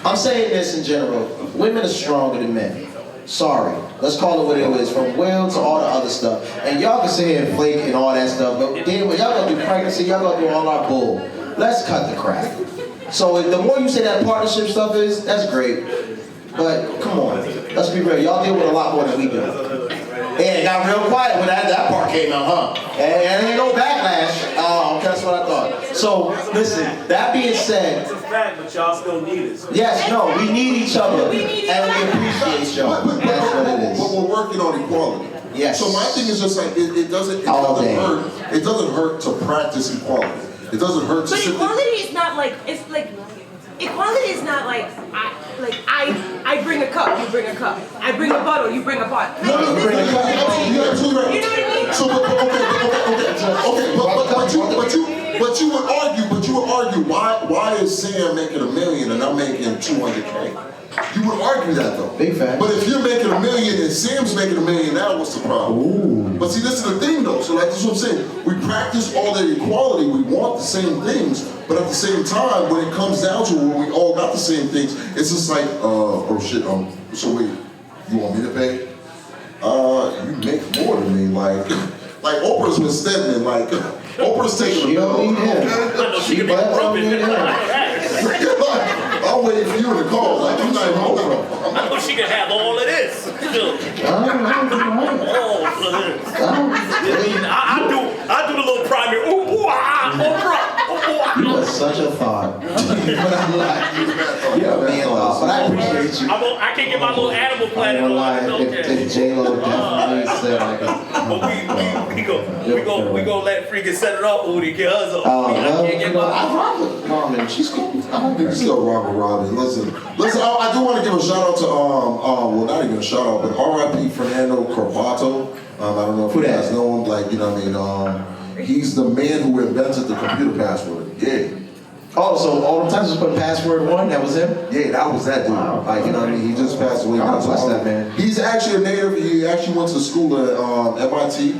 I'm saying this in general. Women are stronger than men. Sorry. Let's call it what it is. From will to all the other stuff. And y'all can sit here and flake and all that stuff. But then when y'all gonna do pregnancy, y'all gonna do all our bull. Let's cut the crap. So the more you say that partnership stuff is, that's great. But come on. Let's be real. Y'all deal with a lot more than we do. And it got real quiet when that part came out, huh? And ain't no backlash. That's what I thought. So, listen, that being said, It's a fact, but y'all still need us. yes, no, we need each other. And we appreciate y'all. That's what it is. But we're working on equality. Yes. So my thing is just like it doesn't hurt. It doesn't hurt to practice equality. It doesn't hurt to But sit equality is not like, it's like, equality is not like I bring a cup, you bring a cup. I bring a bottle, you bring a bottle. No, you bring a cup. You're absolutely right. You know what I mean? So, but you would argue, why is Sam making $1 million and I'm making $200K? You would argue that though. Big fact. But if you're making $1 million and Sam's making $1 million, now what's the problem? Ooh. But see, this is the thing though. So like this is what I'm saying. We practice all that equality. We want the same things, but at the same time, when it comes down to where we all got the same things, it's just like, oh shit. So wait, you want me to pay? You make more than me. Like Oprah's with Stedman. Like Oprah's taking She don't need him. She can be Ruben. I'm waiting for you in the call. Like I'm not even Oprah. I know she can have all of this. I do the little primary. Ooh, You are such a thought. But I'm like, yeah, man, but I appreciate you. I can't get my little Animal Planet on. If J-Lo definitely said like we go let freaking set it up when he get hers up. I rock with Carmen. She's cool. You still rock with Robin. Listen. I do want to give a shout out to well, not even a shout out, but R.I.P. Fernando Corbato. I don't know if you guys know him. Like, you know what I mean? He's the man who invented the computer password. Yeah. Oh, so all the times was put password 1, that was him? Yeah, that was that dude. Wow. Like, you know what I mean? He just passed away. God bless that man. He's actually a native. He actually went to school at MIT.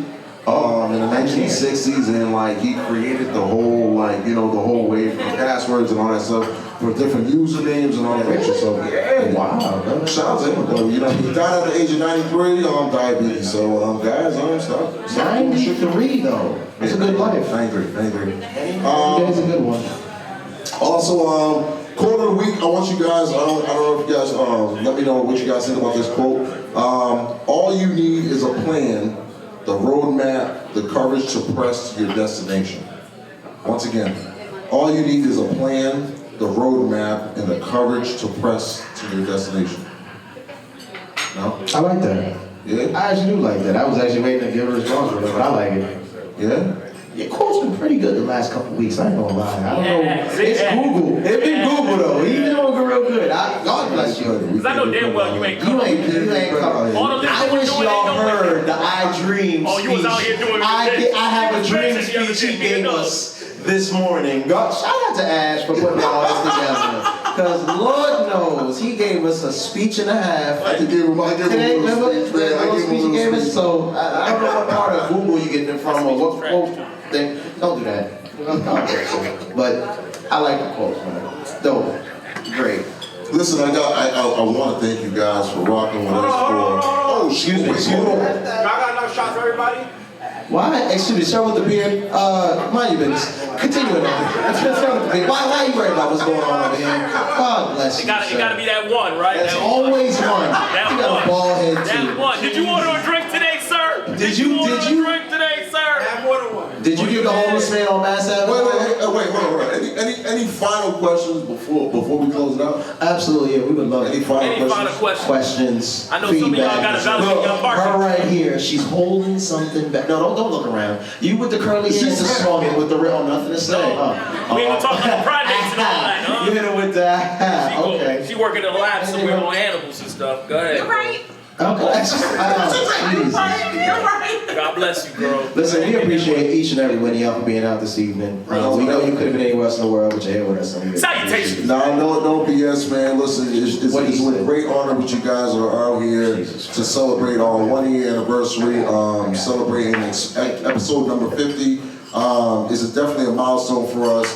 In the 1960s, and like he created the whole, like, you know, the whole way for passwords and all that stuff for different usernames and all that extra stuff. Yeah, wow. Shout out to him though. You know, he died at the age of 93, diabetes. So guys, stop. 93 though. It's a good life. 93. It's a good one. Also, quote of the week. I want you guys. I don't know if you guys let me know what you guys think about this quote. All you need is a plan, the roadmap, the courage to press to your destination. Once again, all you need is a plan, the roadmap, and the courage to press to your destination. No? I like that. Yeah? I actually do like that. I was actually waiting to give a response for it, but I like it. Yeah? Your quote's been pretty good the last couple weeks. I ain't gonna lie. I don't know. It's Google. It's been Google though. He's doing real good. God bless you. Because I know damn well you ain't You ain't covered. I wish y'all heard the I Dream speech. Oh, you was out here doing I have a dream speech he gave us this morning. God, shout out to Ash for putting all this together. Because Lord knows he gave us a speech and a half. I gave him a little speech, man. I speech he gave us. So I don't know what part of Google you getting it from or what quote thing. Don't do that. But I like the quotes, man. Dope. Great. Listen, I want to thank you guys for rocking with us for. Oh, excuse me. Y'all got enough shots for everybody? Why? Excuse me, start with the beard. Mind your business. Continuing on. Start with the beard. Why are you worried about what's going on over here? God bless you. It gotta be that one, right? There's always one. That You got a bald head too. That one. Did you order a drink today, sir? Did you? order a drink today, sir? Have more than one. Did you give the homeless man on Mass Avenue? Wait, hold on. Any final questions before we close it out? Absolutely, yeah, we would love Any final questions? Questions. I know some of y'all got a valid young Her right here, she's holding something back. No, don't look around. You with the curly hair, the strong and with the real, nothing to say. We ain't even talking about primates and all that, huh? You hit her with that. Okay. She working in a lab somewhere on animals and stuff. Go ahead. You're right. Okay. Jesus. God bless you, girl. Listen, we appreciate each and every one of y'all for being out this evening. We know you could have been anywhere else in the world, but you're here with us. Salutations. No BS, man. Listen, it's with great honor that you guys are out here to celebrate our 1-year anniversary, celebrating episode number 50. It's definitely a milestone for us.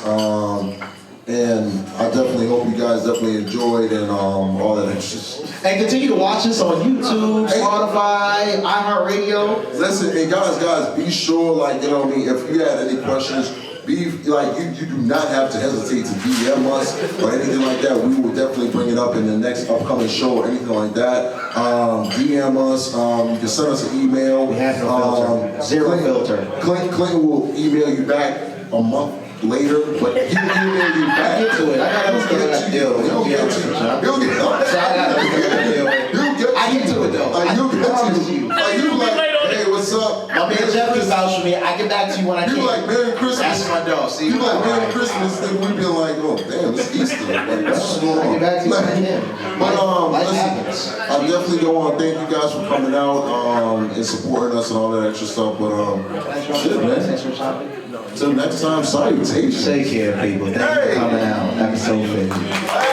And I definitely hope you guys definitely enjoyed and all that extra. And continue to watch us on YouTube, Spotify, iHeartRadio. Listen, and guys, be sure, like, you know what I mean, if you had any questions, you do not have to hesitate to DM us or anything like that. We will definitely bring it up in the next upcoming show or anything like that. DM us, you can send us an email. We have no filter. Zero filter. Clinton will email you back a month later, but he'll email you back. Get to it. I gotta get to you. He'll get to it. I get to it though. You'll get to you. You like, hey, what's up? My man Jeff can vouch for me. I get back to you when I can. You like Merry Christmas. That's my dog. See, you like Merry Christmas, then we be like, oh damn, it's Easter. Like, what's going on? I get back to you when I can. But life listen, happens. I definitely go on. Thank you guys for coming out and supporting us and all that extra stuff. But shit, man. Till next time, salutations. Take care, people. Thank you for coming out. Episode 50.